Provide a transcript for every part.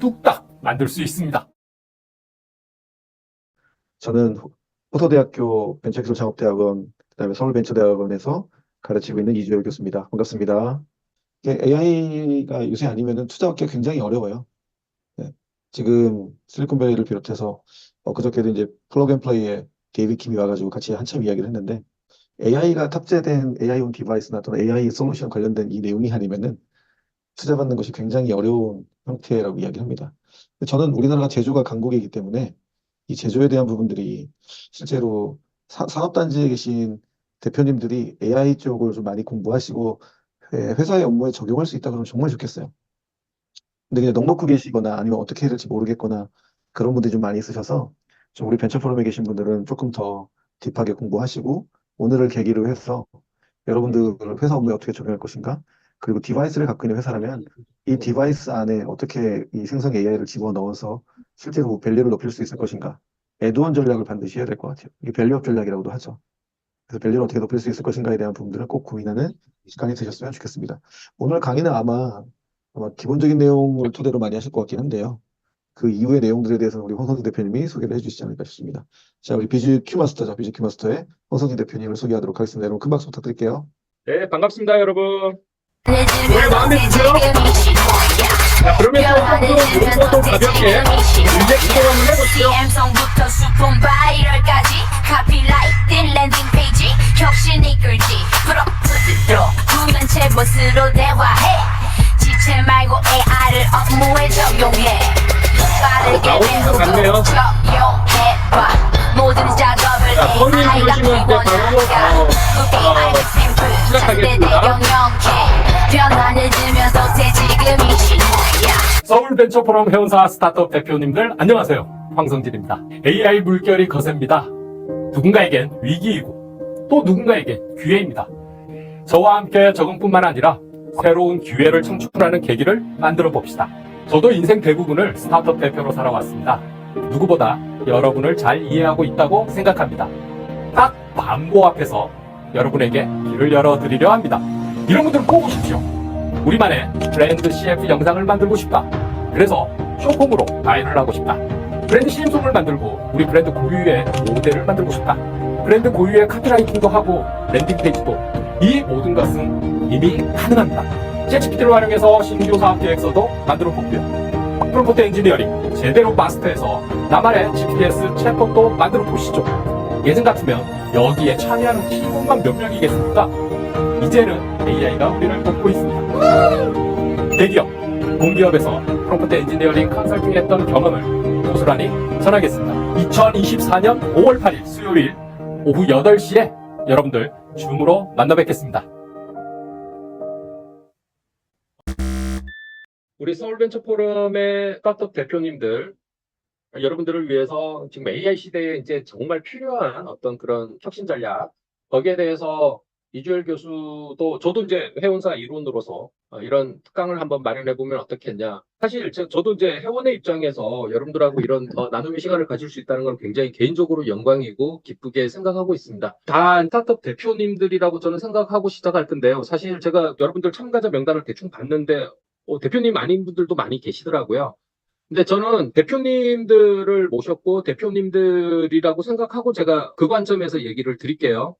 뚝딱 만들 수 있습니다. 저는 호서대학교 벤처기술창업대학원, 그다음에 서울벤처대학원에서 가르치고 있는 이주열 교수입니다. 반갑습니다. AI가 요새 아니면은 투자하기가 굉장히 어려워요. 네. 지금 실리콘밸리를 비롯해서 그저께도 이제 플러그앤플레이에 데이비드 킴이 와가지고 같이 한참 이야기를 했는데 AI가 탑재된 AI용 디바이스나 또는 AI 솔루션 관련된 이 내용이 아니면은 투자받는 것이 굉장히 어려운 형태라고 이야기합니다. 저는 우리나라가 제조가 강국이기 때문에 이 제조에 대한 부분들이 실제로 산업단지에 계신 대표님들이 AI 쪽을 좀 많이 공부하시고 회사의 업무에 적용할 수 있다 그러면 정말 좋겠어요. 근데 그냥 넉넉히 계시거나 아니면 어떻게 해야 될지 모르겠거나 그런 분들이 좀 많이 있으셔서 좀 우리 벤처 포럼에 계신 분들은 조금 더 딥하게 공부하시고 오늘을 계기로 해서 여러분들 회사 업무에 어떻게 적용할 것인가 그리고 디바이스를 갖고 있는 회사라면 이 디바이스 안에 어떻게 이 생성 AI를 집어넣어서 실제로 밸류를 높일 수 있을 것인가 애드온 전략을 반드시 해야 될 것 같아요. 이게 밸류업 전략이라고도 하죠. 그래서 밸류를 어떻게 높일 수 있을 것인가에 대한 부분들을 꼭 고민하는 시간이 되셨으면 좋겠습니다. 오늘 강의는 아마 기본적인 내용을 토대로 많이 하실 것 같긴 한데요. 그 이후의 내용들에 대해서는 우리 홍성진 대표님이 소개를 해주시지 않을까 싶습니다. 자, 우리 비즈 큐마스터죠. 비즈 큐마스터의 홍성진 대표님을 소개하도록 하겠습니다. 여러분 큰 박수 부탁드릴게요. 네, 반갑습니다, 여러분. 오늘 마음에 드세요? 자, 그러면 또 가볍게 릴렉스 한번 해보시죠. M성부터 수폰 바이럴까지 카피라이트 랜딩 페이지 혁신 이끌지 프로프트로 구면체 보스로 대화해 지체 말고 AI를 업무에 적용해 빠르게 나오는 것 같네요. 적용해봐 모든 작업을 자, 손님 AI가 들으시면 이제 바로 시작하겠습니다. 변화 늦으면서 지금이 신호야. 서울벤처포럼 회원사 스타트업 대표님들 안녕하세요. 황성진입니다. AI 물결이 거셉니다. 누군가에겐 위기이고 또 누군가에겐 기회입니다. 저와 함께 적응뿐만 아니라 새로운 기회를 창출하는 계기를 만들어 봅시다. 저도 인생 대부분을 스타트업 대표로 살아왔습니다. 누구보다 여러분을 잘 이해하고 있다고 생각합니다. 딱 반보 앞에서 여러분에게 길을 열어드리려 합니다. 이런 분들 꼭 오십시오. 우리만의 브랜드 CF 영상을 만들고 싶다. 그래서 쇼폼으로 바이럴하고 싶다. 브랜드 CM송을 만들고 우리 브랜드 고유의 모델을 만들고 싶다. 브랜드 고유의 카피라이팅도 하고 랜딩 페이지도. 이 모든 것은 이미 가능합니다. 챗GPT를 활용해서 신규 사업 계획서도 만들어 보고요. 프롬프트 엔지니어링 제대로 마스터해서 나만의 GPS 챗봇도 만들어 보시죠. 예전 같으면 여기에 참여하는 팀원만 몇 명이겠습니까? 이제는 AI가 우리를 돕고 있습니다. 대기업, 공기업에서 프롬프트 엔지니어링 컨설팅 했던 경험을 고스란히 전하겠습니다. 2024년 5월 8일 수요일 오후 8시에 여러분들 줌으로 만나 뵙겠습니다. 우리 서울벤처포럼의 스타트업 대표님들, 여러분들을 위해서 지금 AI 시대에 이제 정말 필요한 어떤 그런 혁신 전략, 거기에 대해서 이주열 교수도 저도 이제 회원사 일원으로서 이런 특강을 한번 마련해 보면 어떻겠냐. 사실 저도 이제 회원의 입장에서 여러분들하고 이런 나눔의 시간을 가질 수 있다는 건 굉장히 개인적으로 영광이고 기쁘게 생각하고 있습니다. 다 스타트업 대표님들이라고 저는 생각하고 시작할 텐데요. 사실 제가 여러분들 참가자 명단을 대충 봤는데 대표님 아닌 분들도 많이 계시더라고요. 근데 저는 대표님들을 모셨고 대표님들이라고 생각하고 제가 그 관점에서 얘기를 드릴게요.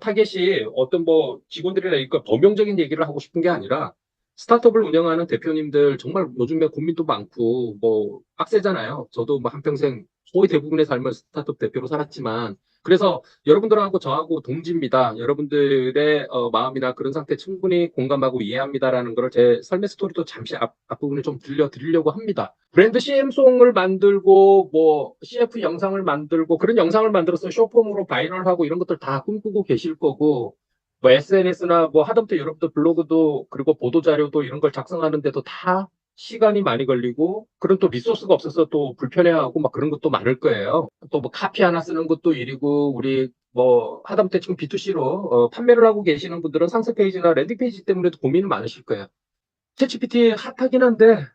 타겟이 어떤 뭐 직원들이나 이거 범용적인 얘기를 하고 싶은 게 아니라 스타트업을 운영하는 대표님들 정말 요즘에 고민도 많고 뭐 빡세잖아요. 저도 뭐 한평생 거의 대부분의 삶을 스타트업 대표로 살았지만 그래서 여러분들하고 저하고 동지입니다. 여러분들의 마음이나 그런 상태 충분히 공감하고 이해합니다라는 거를 제 삶의 스토리도 잠시 앞부분에 좀 들려드리려고 합니다. 브랜드 CM송을 만들고 뭐 CF 영상을 만들고 그런 영상을 만들어서 쇼폼으로 바이럴하고 이런 것들 다 꿈꾸고 계실 거고 뭐 SNS나 뭐 하다못해 여러분들 블로그도 그리고 보도자료도 이런 걸 작성하는데도 다 시간이 많이 걸리고 그런 또 리소스가 없어서 또 불편해하고 막 그런 것도 많을 거예요. 또 뭐 카피 하나 쓰는 것도 일이고 우리 뭐 하다못해 지금 B2C로 판매를 하고 계시는 분들은 상세 페이지나 랜딩 페이지 때문에도 고민이 많으실 거예요. 챗GPT 핫하긴 한데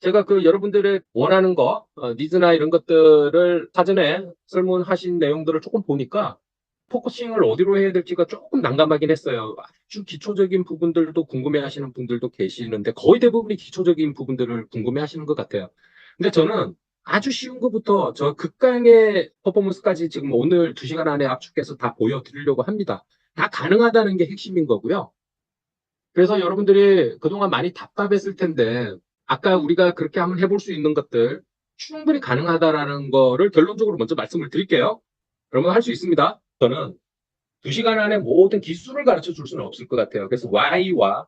제가 그 여러분들의 원하는 거 니즈나 이런 것들을 사전에 설문하신 내용들을 조금 보니까 포커싱을 어디로 해야 될지가 조금 난감하긴 했어요. 아주 기초적인 부분들도 궁금해하시는 분들도 계시는데 거의 대부분이 기초적인 부분들을 궁금해하시는 것 같아요. 근데 저는 아주 쉬운 것부터 저 극강의 퍼포먼스까지 지금 오늘 2시간 안에 압축해서 다 보여드리려고 합니다. 다 가능하다는 게 핵심인 거고요. 그래서 여러분들이 그동안 많이 답답했을 텐데 아까 우리가 그렇게 한번 해볼 수 있는 것들 충분히 가능하다라는 거를 결론적으로 먼저 말씀을 드릴게요. 그러면 할 수 있습니다. 저는 2시간 안에 모든 기술을 가르쳐 줄 수는 없을 것 같아요. 그래서 Y와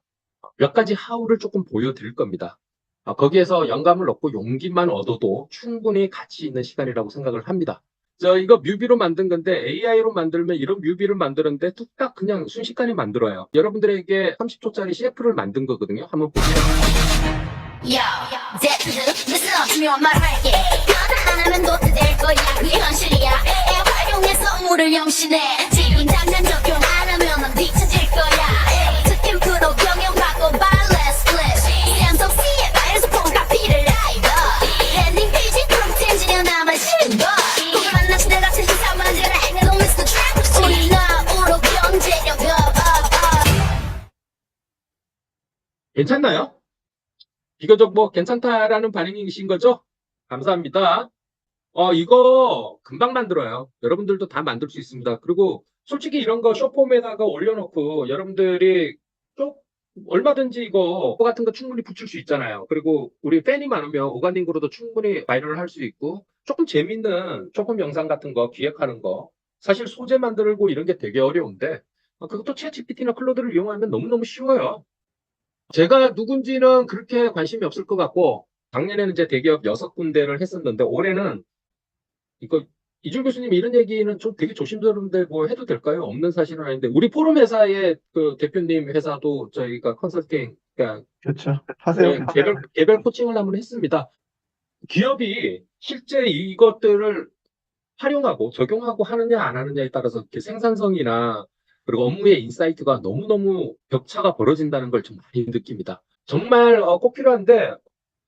몇 가지 How를 조금 보여드릴 겁니다. 거기에서 영감을 얻고 용기만 얻어도 충분히 가치 있는 시간이라고 생각을 합니다. 이거 뮤비로 만든 건데 AI로 만들면 이런 뮤비를 만드는데 뚝딱 그냥 순식간에 만들어요. 여러분들에게 30초짜리 CF를 만든 거거든요. 한번 보세요. Yo, Z들, listen up, 중요한 말을 할게. 하나 안 하면 도트 될 거야, 그게 현실이야. 애 활용해서 물을 영신해. 지금 당장 적용 안 하면 넌 뒤처질 거야. 특임 프로 경영받고 발레스 플래시. 샘성씨의 발에서 폰카피를 라이더. 랜딩 페이지 프롬텐지냐 나만 신고. 누굴 만나서 내가 최신 사만지를 행동 Mr. Trap. 우리 나우로 경제력 괜찮나요? 비교적 뭐 괜찮다라는 반응이신 거죠? 감사합니다. 이거 금방 만들어요. 여러분들도 다 만들 수 있습니다. 그리고 솔직히 이런 거 쇼폼에다가 올려놓고 여러분들이 좀 얼마든지 이거 같은 거 충분히 붙일 수 있잖아요. 그리고 우리 팬이 많으면 오가닉으로도 충분히 바이럴을 할 수 있고 조금 재밌는 쇼폼 영상 같은 거 기획하는 거 사실 소재 만들고 이런 게 되게 어려운데 그것도 챗GPT나 클로드를 이용하면 너무너무 쉬워요. 제가 누군지는 그렇게 관심이 없을 것 같고 작년에는 이제 대기업 6군데를 했었는데 올해는 이거 이준 교수님 이런 얘기는 좀 되게 조심스러운데 뭐 해도 될까요? 없는 사실은 아닌데 우리 포럼 회사의 그 대표님 회사도 저희가 컨설팅 그러니까 그렇죠. 하세요. 네, 개별 코칭을 한번 했습니다. 기업이 실제 이것들을 활용하고 적용하고 하느냐 안 하느냐에 따라서 이렇게 생산성이나 그리고 업무의 인사이트가 너무너무 격차가 벌어진다는 걸 좀 많이 느낍니다. 정말 꼭 필요한데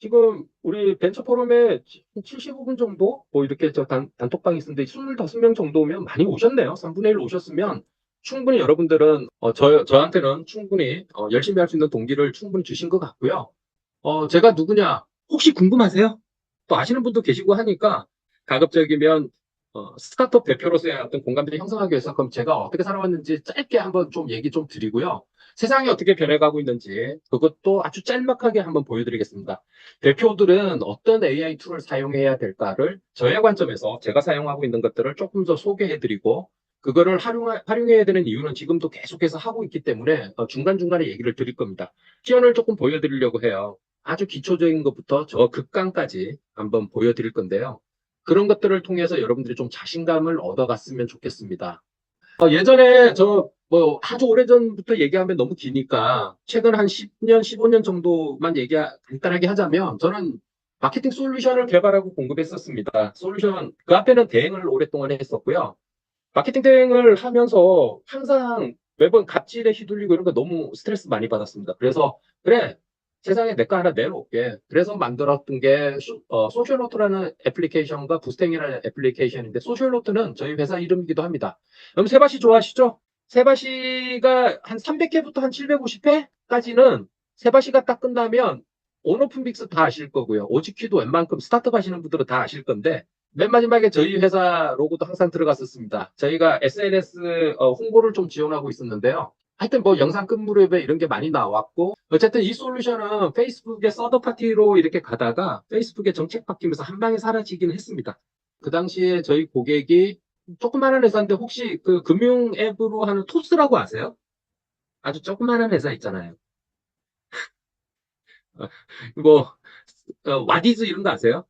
지금 우리 벤처 포럼에 75분 정도 뭐 이렇게 저 단톡방이 있는데 25명 정도면 많이 오셨네요. 3분의 1 오셨으면 충분히 여러분들은 저한테는 충분히 열심히 할 수 있는 동기를 충분히 주신 것 같고요. 제가 누구냐 혹시 궁금하세요? 또 아시는 분도 계시고 하니까 가급적이면 스타트업 대표로서의 어떤 공감대를 형성하기 위해서 그럼 제가 어떻게 살아왔는지 짧게 한번 좀 얘기 좀 드리고요. 세상이 어떻게 변해가고 있는지 그것도 아주 짤막하게 한번 보여드리겠습니다. 대표들은 어떤 AI 툴을 사용해야 될까를 저의 관점에서 제가 사용하고 있는 것들을 조금 더 소개해드리고 그거를 활용해야 되는 이유는 지금도 계속해서 하고 있기 때문에 중간중간에 얘기를 드릴 겁니다. 시연을 조금 보여드리려고 해요. 아주 기초적인 것부터 저 극강까지 한번 보여드릴 건데요. 그런 것들을 통해서 여러분들이 좀 자신감을 얻어갔으면 좋겠습니다. 예전에 뭐 아주 오래전부터 얘기하면 너무 기니까 최근 한 10년, 15년 정도만 간단하게 하자면 저는 마케팅 솔루션을 개발하고 공급했었습니다. 솔루션, 그 앞에는 대행을 오랫동안 했었고요. 마케팅 대행을 하면서 항상 매번 갑질에 휘둘리고 이런 거 너무 스트레스 많이 받았습니다. 그래서 그래 세상에 내 거 하나 내놓을게. 그래서 만들었던 게 소셜노트라는 애플리케이션과 부스탱이라는 애플리케이션인데 소셜노트는 저희 회사 이름이기도 합니다. 그럼 세바시 좋아하시죠? 세바시가 한 300회부터 한 750회까지는 세바시가 딱 끝나면 온오픈빅스 다 아실 거고요. 오지큐도 웬만큼 스타트업 하시는 분들은 다 아실 건데 맨 마지막에 저희 회사 로고도 항상 들어갔었습니다. 저희가 SNS 홍보를 좀 지원하고 있었는데요. 하여튼 뭐 영상 끝무렵에 이런 게 많이 나왔고 어쨌든 이 솔루션은 페이스북의 서드파티로 이렇게 가다가 페이스북의 정책 바뀌면서 한 방에 사라지긴 했습니다. 그 당시에 저희 고객이 조그마한 회사인데 혹시 그 금융 앱으로 하는 토스라고 아세요? 아주 조그마한 회사 있잖아요. 뭐 와디즈 이런 거 아세요?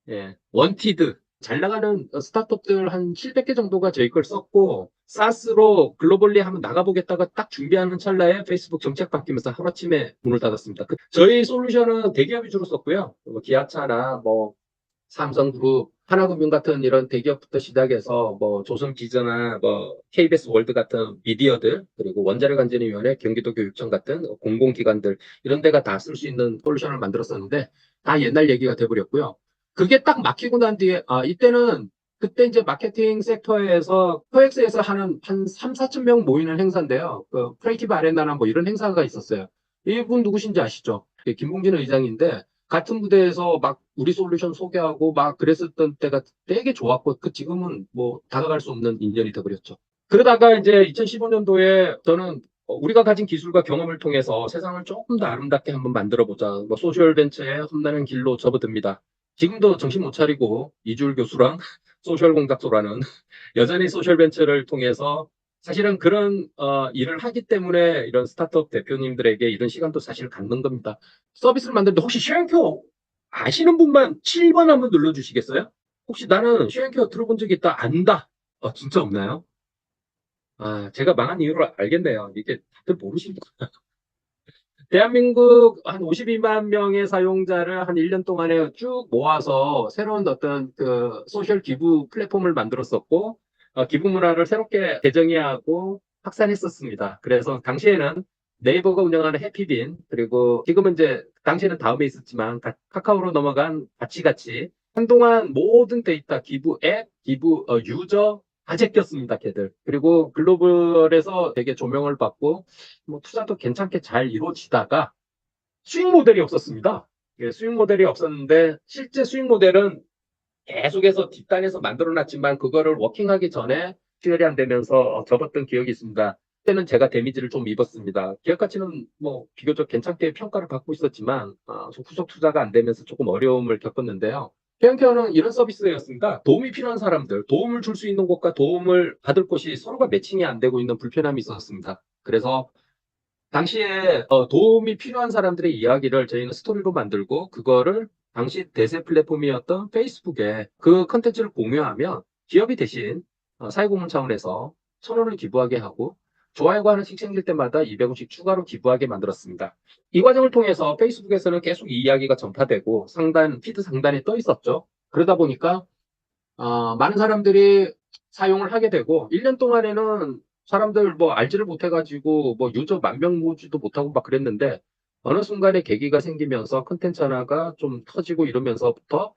예, 원티드 잘 나가는 스타트업들 한 700개 정도가 저희 걸 썼고 사스로 글로벌리 한번 나가보겠다가 딱 준비하는 찰나에 페이스북 정책 바뀌면서 하루아침에 문을 닫았습니다. 저희 솔루션은 대기업 위주로 썼고요. 뭐 기아차나 뭐 삼성그룹, 하나금융 같은 이런 대기업부터 시작해서 뭐 조선기자나 뭐 KBS 월드 같은 미디어들 그리고 원자력안전위원회, 경기도교육청 같은 공공기관들 이런 데가 다 쓸 수 있는 솔루션을 만들었었는데 다 옛날 얘기가 돼버렸고요. 그게 딱 막히고 난 뒤에 이때는 그때 이제 마케팅 섹터에서 코엑스에서 하는 한 3, 4천 명 모이는 행사인데요. 그 크리에이티브 아레나나 뭐 이런 행사가 있었어요. 이분 누구신지 아시죠? 김봉진 의장인데 같은 무대에서 막 우리 솔루션 소개하고 막 그랬었던 때가 되게 좋았고 그 지금은 뭐 다가갈 수 없는 인연이 돼버렸죠. 그러다가 이제 2015년도에 저는 우리가 가진 기술과 경험을 통해서 세상을 조금 더 아름답게 한번 만들어보자. 뭐 소셜 벤처에 험난한 길로 접어듭니다. 지금도 정신 못 차리고 이주일 교수랑 소셜 공작소라는 여전히 소셜 벤처를 통해서 사실은 그런 일을 하기 때문에 이런 스타트업 대표님들에게 이런 시간도 사실 갖는 겁니다. 서비스를 만드는데 혹시 쉐어앤큐어 아시는 분만 7번 한번 눌러주시겠어요? 혹시 나는 쉐어앤큐어 들어본 적이 있다, 안다. 진짜 없나요? 제가 망한 이유를 알겠네요. 이게 다들 모르시는 거예요. 대한민국 한 52만 명의 사용자를 한 1년 동안에 쭉 모아서 새로운 어떤 그 소셜 기부 플랫폼을 만들었었고, 기부 문화를 새롭게 개정하고 확산했었습니다. 그래서 당시에는 네이버가 운영하는 해피빈, 그리고 지금은 이제 당시에는 다음에 있었지만 카카오로 넘어간 같이 한동안 모든 데이터, 기부 앱, 기부 유저 다 제꼈습니다, 걔들. 그리고 글로벌에서 되게 조명을 받고 뭐 투자도 괜찮게 잘 이루어지다가 수익 모델이 없었습니다. 수익 모델이 없었는데 실제 수익 모델은 계속해서 뒷단에서 만들어놨지만 그거를 워킹하기 전에 수혈이 안 되면서 접었던 기억이 있습니다. 그때는 제가 데미지를 좀 입었습니다. 기업 가치는 뭐 비교적 괜찮게 평가를 받고 있었지만 후속 투자가 안 되면서 조금 어려움을 겪었는데요. 쉐어앤큐어는 이런 서비스였습니다. 도움이 필요한 사람들, 도움을 줄 수 있는 곳과 도움을 받을 곳이 서로가 매칭이 안 되고 있는 불편함이 있었습니다. 그래서 당시에 도움이 필요한 사람들의 이야기를 저희는 스토리로 만들고 그거를 당시 대세 플랫폼이었던 페이스북에 그 컨텐츠를 공유하면 기업이 대신 사회공헌 차원에서 1,000원을 기부하게 하고 좋아요가 하나씩 생길 때마다 200원씩 추가로 기부하게 만들었습니다. 이 과정을 통해서 페이스북에서는 계속 이 이야기가 전파되고 피드 상단에 떠 있었죠. 그러다 보니까 많은 사람들이 사용을 하게 되고 1년 동안에는 사람들 뭐 알지를 못해가지고 뭐 유저 10,000명 모으지도 못하고 막 그랬는데 어느 순간에 계기가 생기면서 컨텐츠 하나가 좀 터지고 이러면서부터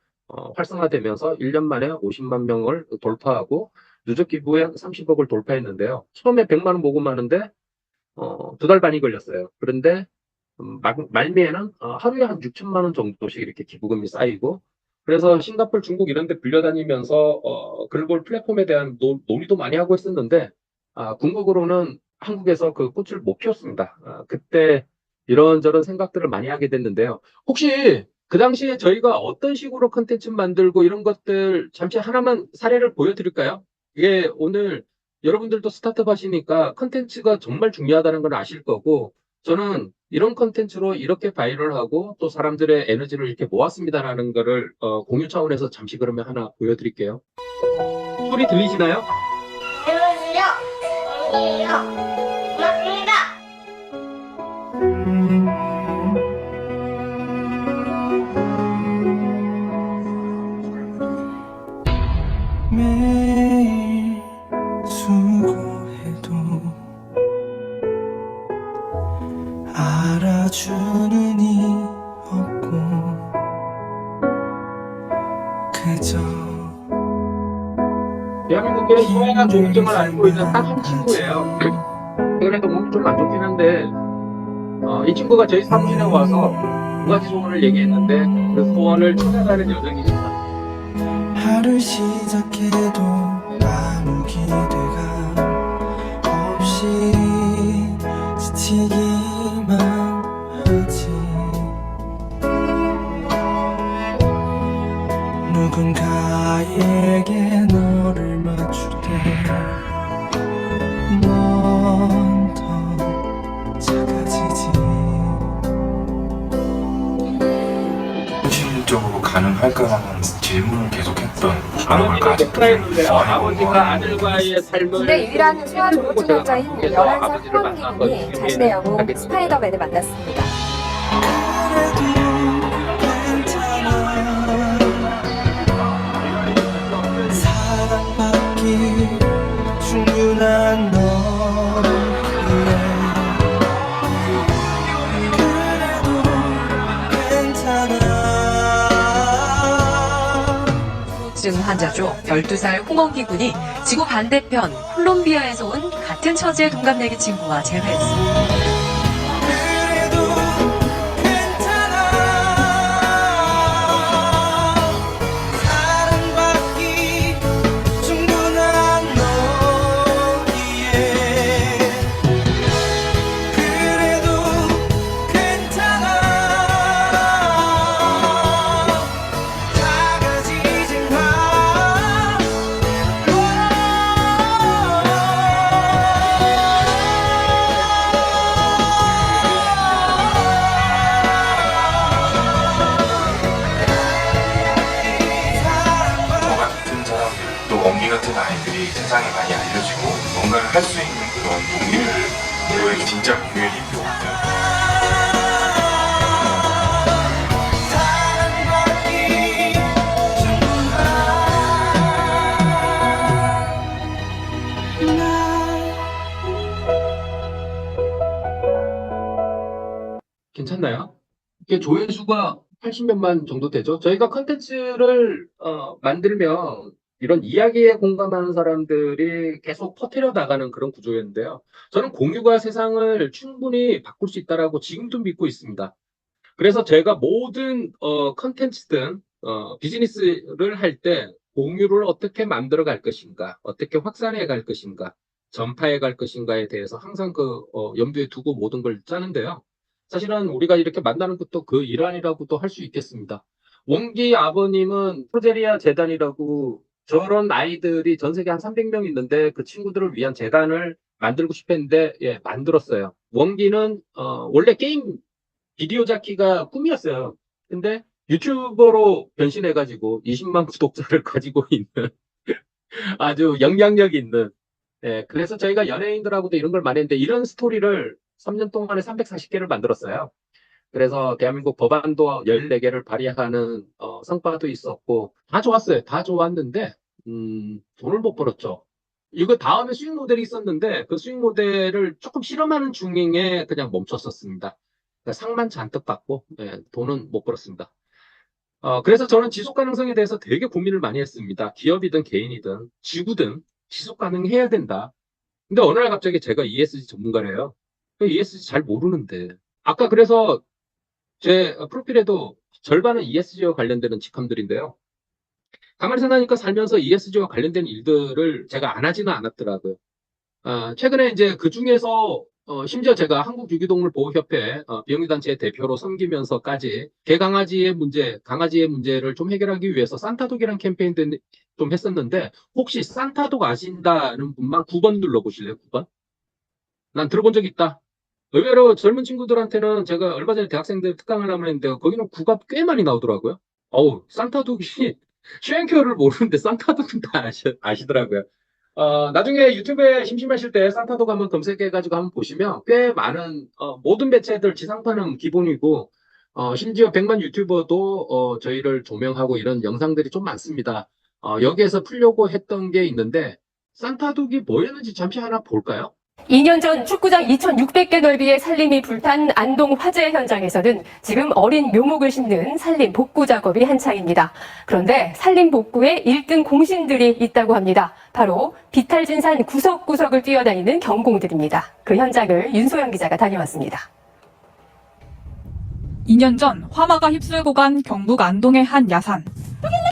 활성화되면서 1년 만에 50만 명을 돌파하고 누적 기부에 30억을 돌파했는데요. 처음에 100만 원 모금하는데 2달 반이 걸렸어요. 그런데 말미에는 하루에 한 6천만 원 정도씩 이렇게 기부금이 쌓이고 그래서 싱가포르, 중국 이런 데 불려다니면서 글로벌 플랫폼에 대한 논의도 많이 하고 있었는데 궁극으로는 한국에서 그 꽃을 못 피웠습니다. 그때 이런저런 생각들을 많이 하게 됐는데요. 혹시 그 당시에 저희가 어떤 식으로 컨텐츠 만들고 이런 것들 잠시 하나만 사례를 보여드릴까요? 이게 오늘 여러분들도 스타트업 하시니까 컨텐츠가 정말 중요하다는 걸 아실 거고 저는 이런 컨텐츠로 이렇게 바이럴하고 또 사람들의 에너지를 이렇게 모았습니다라는 거를 공유 차원에서 잠시 그러면 하나 보여드릴게요. 소리 들리시나요? 맞습니다. 매일 수고해도 알아주는 이 없고 그저 대한민국의 소외가 조증을 앓고 있는 딱 한 친구예요. 그래도 몸이 좀 안 좋긴 한데 이 친구가 저희 사무실에 와서 두 가지 소원을 얘기했는데 그 소원을 찾아가는 여정입니다. 하루 시작해도 아무 기대가 없이 지치기만 하지 누군가에게 너를 맞출 때 넌 더 작아지지 현실적으로 가능할까라는 질문을 계속했던 아버지가 목사였는데요. 아버지가 아들과의 삶을 국내 유일한 소아 졸업증명자인 한국에서 11살 아버지를 후원기 만나서 군이 지금의 자신의 영웅 하게 스파이더맨을 만났습니다. 그래도 괜찮아 사랑받기 충분한 너 그래도 괜찮아 중 환자죠. 12살 홍원기 군이 지구 반대편 콜롬비아에서 온 같은 처지의 동갑내기 친구와 재회했습니다. 그래도 괜찮아 사랑받기 충분한 너기에 그래도 괜찮아 작아지지 마 저 같은 사람들, 또 원기 같은 아이들이 세상에 많이 알려지고 뭔가를 할 수 있는 그런 동기를 그거에 진짜 공연이 필요 같아요. 사랑받기 충분한 괜찮나요? 이게 조회수가 80몇만 정도 되죠. 저희가 컨텐츠를 만들면 이런 이야기에 공감하는 사람들이 계속 퍼뜨려 나가는 그런 구조였는데요. 저는 공유가 세상을 충분히 바꿀 수 있다라고 지금도 믿고 있습니다. 그래서 제가 모든 컨텐츠든 비즈니스를 할 때 공유를 어떻게 만들어 갈 것인가, 어떻게 확산해 갈 것인가, 전파해 갈 것인가에 대해서 항상 염두에 두고 모든 걸 짜는데요. 사실은 우리가 이렇게 만나는 것도 그 일환이라고도 할 수 있겠습니다. 원기 아버님은 프로제리아 재단이라고 저런 아이들이 전 세계 한 300명 있는데 그 친구들을 위한 재단을 만들고 싶어 했는데 예, 만들었어요. 원기는 원래 게임 비디오 잡기가 꿈이었어요. 근데 유튜버로 변신해가지고 20만 구독자를 가지고 있는 아주 영향력 있는 그래서 저희가 연예인들하고도 이런 걸 많이 했는데 이런 스토리를 3년 동안에 340개를 만들었어요. 그래서 대한민국 법안도 14개를 발의하는 성과도 있었고 다 좋았어요. 다 좋았는데 돈을 못 벌었죠. 이거 다음에 수익 모델이 있었는데 그 수익 모델을 조금 실험하는 중에 그냥 멈췄었습니다. 그러니까 상만 잔뜩 받고 돈은 못 벌었습니다. 그래서 저는 지속 가능성에 대해서 되게 고민을 많이 했습니다. 기업이든 개인이든 지구든 지속 가능해야 된다. 근데 어느 날 갑자기 제가 ESG 전문가래요. ESG 잘 모르는데. 아까 그래서 제 프로필에도 절반은 ESG와 관련되는 직함들인데요. 가만히 생각하니까 살면서 ESG와 관련된 일들을 제가 안 하지는 않았더라고요. 최근에 이제 그 중에서 심지어 제가 한국유기동물보호협회 비영리단체의 대표로 섬기면서까지 개강아지의 문제, 강아지의 문제를 좀 해결하기 위해서 산타독이라는 캠페인도 좀 했었는데 혹시 산타독 아신다는 분만 9번 눌러보실래요? 9번? 난 들어본 적 있다. 의외로 젊은 친구들한테는 제가 얼마 전에 대학생들 특강을 하면 했는데 거기는 9가 꽤 많이 나오더라고요. 어우, 산타독이 슈앵큐어를 모르는데 산타독은 다 아시더라고요. 나중에 유튜브에 심심하실 때 산타독 한번 검색해가지고 한번 보시면 꽤 많은, 모든 매체들 지상파는 기본이고, 심지어 100만 유튜버도, 저희를 조명하고 이런 영상들이 좀 많습니다. 여기에서 풀려고 했던 게 있는데, 산타독이 뭐였는지 잠시 하나 볼까요? 2년 전 축구장 2,600개 넓이의 산림이 불탄 안동 화재 현장에서는 지금 어린 묘목을 심는 산림 복구 작업이 한창입니다. 그런데 산림 복구에 1등 공신들이 있다고 합니다. 바로 비탈진산 구석구석을 뛰어다니는 경공들입니다. 그 현장을 윤소영 기자가 다녀왔습니다. 2년 전 화마가 휩쓸고 간 경북 안동의 한 야산.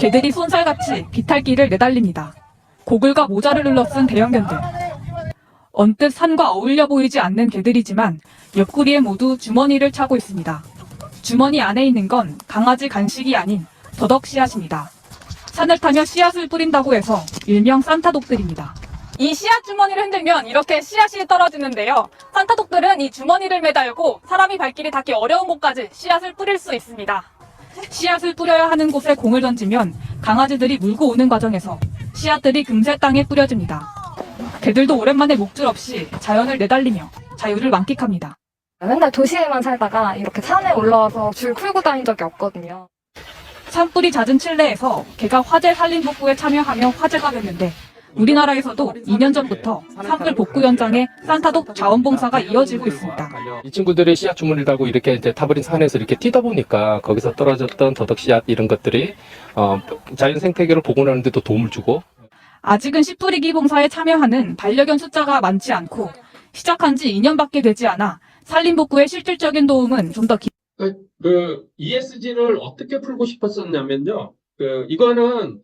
개들이 손살같이 비탈길을 내달립니다. 고글과 모자를 눌러 쓴 대형견들. 언뜻 산과 어울려 보이지 않는 개들이지만 옆구리에 모두 주머니를 차고 있습니다. 주머니 안에 있는 건 강아지 간식이 아닌 더덕 씨앗입니다. 산을 타며 씨앗을 뿌린다고 해서 일명 산타독들입니다. 이 씨앗 주머니를 흔들면 이렇게 씨앗이 떨어지는데요. 산타독들은 이 주머니를 매달고 사람이 발길이 닿기 어려운 곳까지 씨앗을 뿌릴 수 있습니다. 씨앗을 뿌려야 하는 곳에 공을 던지면 강아지들이 물고 오는 과정에서 씨앗들이 금세 땅에 뿌려집니다. 개들도 오랜만에 목줄 없이 자연을 내달리며 자유를 만끽합니다. 맨날 도시에만 살다가 이렇게 산에 올라와서 줄 풀고 다닌 적이 없거든요. 산불이 잦은 칠레에서 개가 화재 산림 복구에 참여하며 화제가 됐는데 우리나라에서도 2년 전부터 산불 복구 현장에 산타독 자원봉사가 이어지고 있습니다. 이 친구들이 씨앗 주문을 달고 이렇게 이제 타버린 산에서 이렇게 뛰다 보니까 거기서 떨어졌던 더덕 씨앗 이런 것들이 자연 생태계를 복원하는 데도 도움을 주고, 아직은 씨 뿌리기 봉사에 참여하는 반려견 숫자가 많지 않고 시작한 지 2년밖에 되지 않아 산림복구에 실질적인 도움은 좀 더 ESG를 어떻게 풀고 싶었었냐면요. 이거는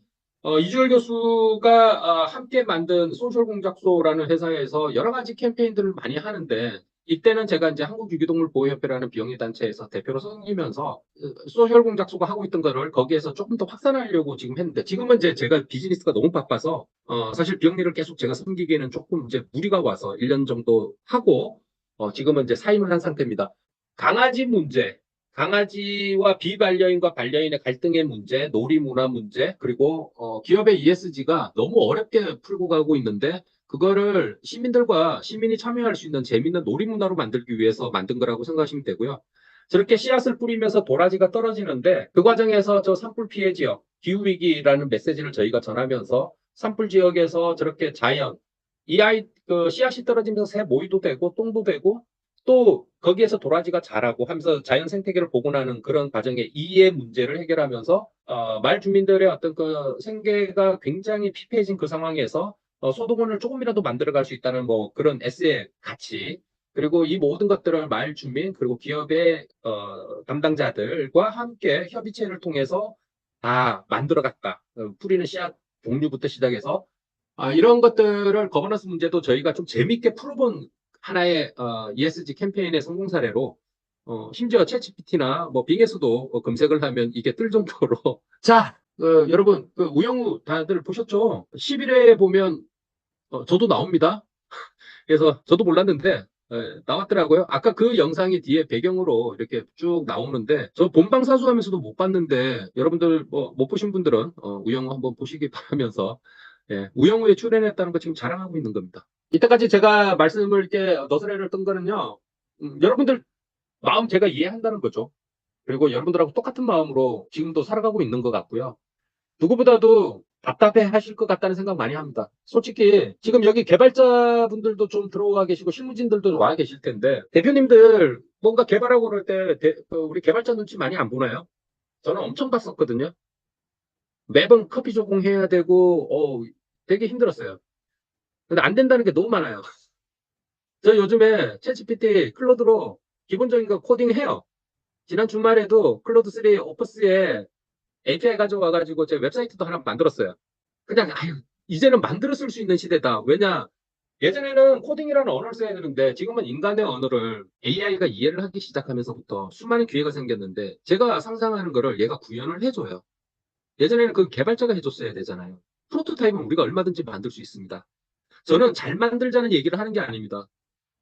이주열 교수가 함께 만든 소셜공작소라는 회사에서 여러 가지 캠페인들을 많이 하는데, 이때는 제가 이제 한국유기동물보호협회라는 비영리 단체에서 대표로 섬기면서 소셜공작소가 하고 있던 거를 거기에서 조금 더 확산하려고 지금 했는데, 지금은 이제 제가 비즈니스가 너무 바빠서 사실 비영리를 계속 제가 섬기기에는 조금 이제 무리가 와서 1년 정도 하고 지금은 이제 사임을 한 상태입니다. 강아지 문제, 강아지와 비반려인과 반려인의 갈등의 문제, 놀이 문화 문제, 그리고 기업의 ESG가 너무 어렵게 풀고 가고 있는데, 그거를 시민이 참여할 수 있는 재밌는 놀이 문화로 만들기 위해서 만든 거라고 생각하시면 되고요. 저렇게 씨앗을 뿌리면서 도라지가 떨어지는데, 그 과정에서 저 산불 피해 지역, 기후위기라는 메시지를 저희가 전하면서 산불 지역에서 저렇게 자연, 씨앗이 떨어지면서 새 모이도 되고 똥도 되고 또 거기에서 도라지가 자라고 하면서 자연 생태계를 복원하는 그런 과정의 이해 문제를 해결하면서 마을 주민들의 어떤 그 생계가 굉장히 피폐해진 그 상황에서 소득원을 조금이라도 만들어갈 수 있다는 뭐 그런 에세이 가치, 그리고 이 모든 것들을 마을 주민 그리고 기업의 담당자들과 함께 협의체를 통해서 다 만들어갔다. 뿌리는 씨앗 종류부터 시작해서 이런 것들을 거버넌스 문제도 저희가 좀 재밌게 풀어본 하나의 ESG 캠페인의 성공 사례로 심지어 챗GPT나 뭐 빙에서도 검색을 하면 이게 뜰 정도로 자, 여러분 우영우 다들 보셨죠? 11회에 보면 저도 나옵니다. 그래서 저도 몰랐는데 나왔더라고요. 아까 그 영상이 뒤에 배경으로 이렇게 쭉 나오는데 저 본방사수하면서도 못 봤는데 여러분들 못 보신 분들은 우영우 한번 보시기 바라면서 우영우에 출연했다는 거 지금 자랑하고 있는 겁니다. 이때까지 제가 말씀을 이렇게 너스레를 뜬 거는요, 여러분들 마음 제가 이해한다는 거죠. 그리고 여러분들하고 똑같은 마음으로 지금도 살아가고 있는 것 같고요. 누구보다도 답답해 하실 것 같다는 생각 많이 합니다. 솔직히 지금 여기 개발자분들도 좀 들어와 계시고 실무진들도 와 계실 텐데, 대표님들 뭔가 개발하고 그럴 때 우리 개발자 눈치 많이 안 보나요? 저는 엄청 봤었거든요. 매번 커피 조공해야 되고 되게 힘들었어요. 근데 안 된다는 게 너무 많아요. 저 요즘에 챗GPT 클로드로 기본적인 거 코딩해요. 지난 주말에도 클로드3 오퍼스에 API 가져와가지고 제 웹사이트도 하나 만들었어요. 그냥 이제는 만들어 쓸 수 있는 시대다. 왜냐, 예전에는 코딩이라는 언어를 써야 되는데 지금은 인간의 언어를 AI가 이해를 하기 시작하면서부터 수많은 기회가 생겼는데, 제가 상상하는 거를 얘가 구현을 해줘요. 예전에는 그 개발자가 해줬어야 되잖아요. 프로토타입은 우리가 얼마든지 만들 수 있습니다. 저는 잘 만들자는 얘기를 하는 게 아닙니다.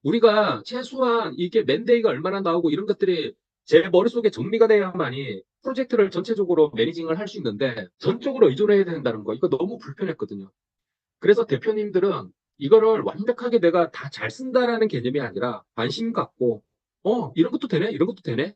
우리가 최소한 이게 맨데이가 얼마나 나오고 이런 것들이 제 머릿속에 정리가 돼야만이 프로젝트를 전체적으로 매니징을 할 수 있는데, 전적으로 의존해야 된다는 거, 이거 너무 불편했거든요. 그래서 대표님들은 이거를 완벽하게 내가 다 잘 쓴다라는 개념이 아니라 관심 갖고 이런 것도 되네? 이런 것도 되네?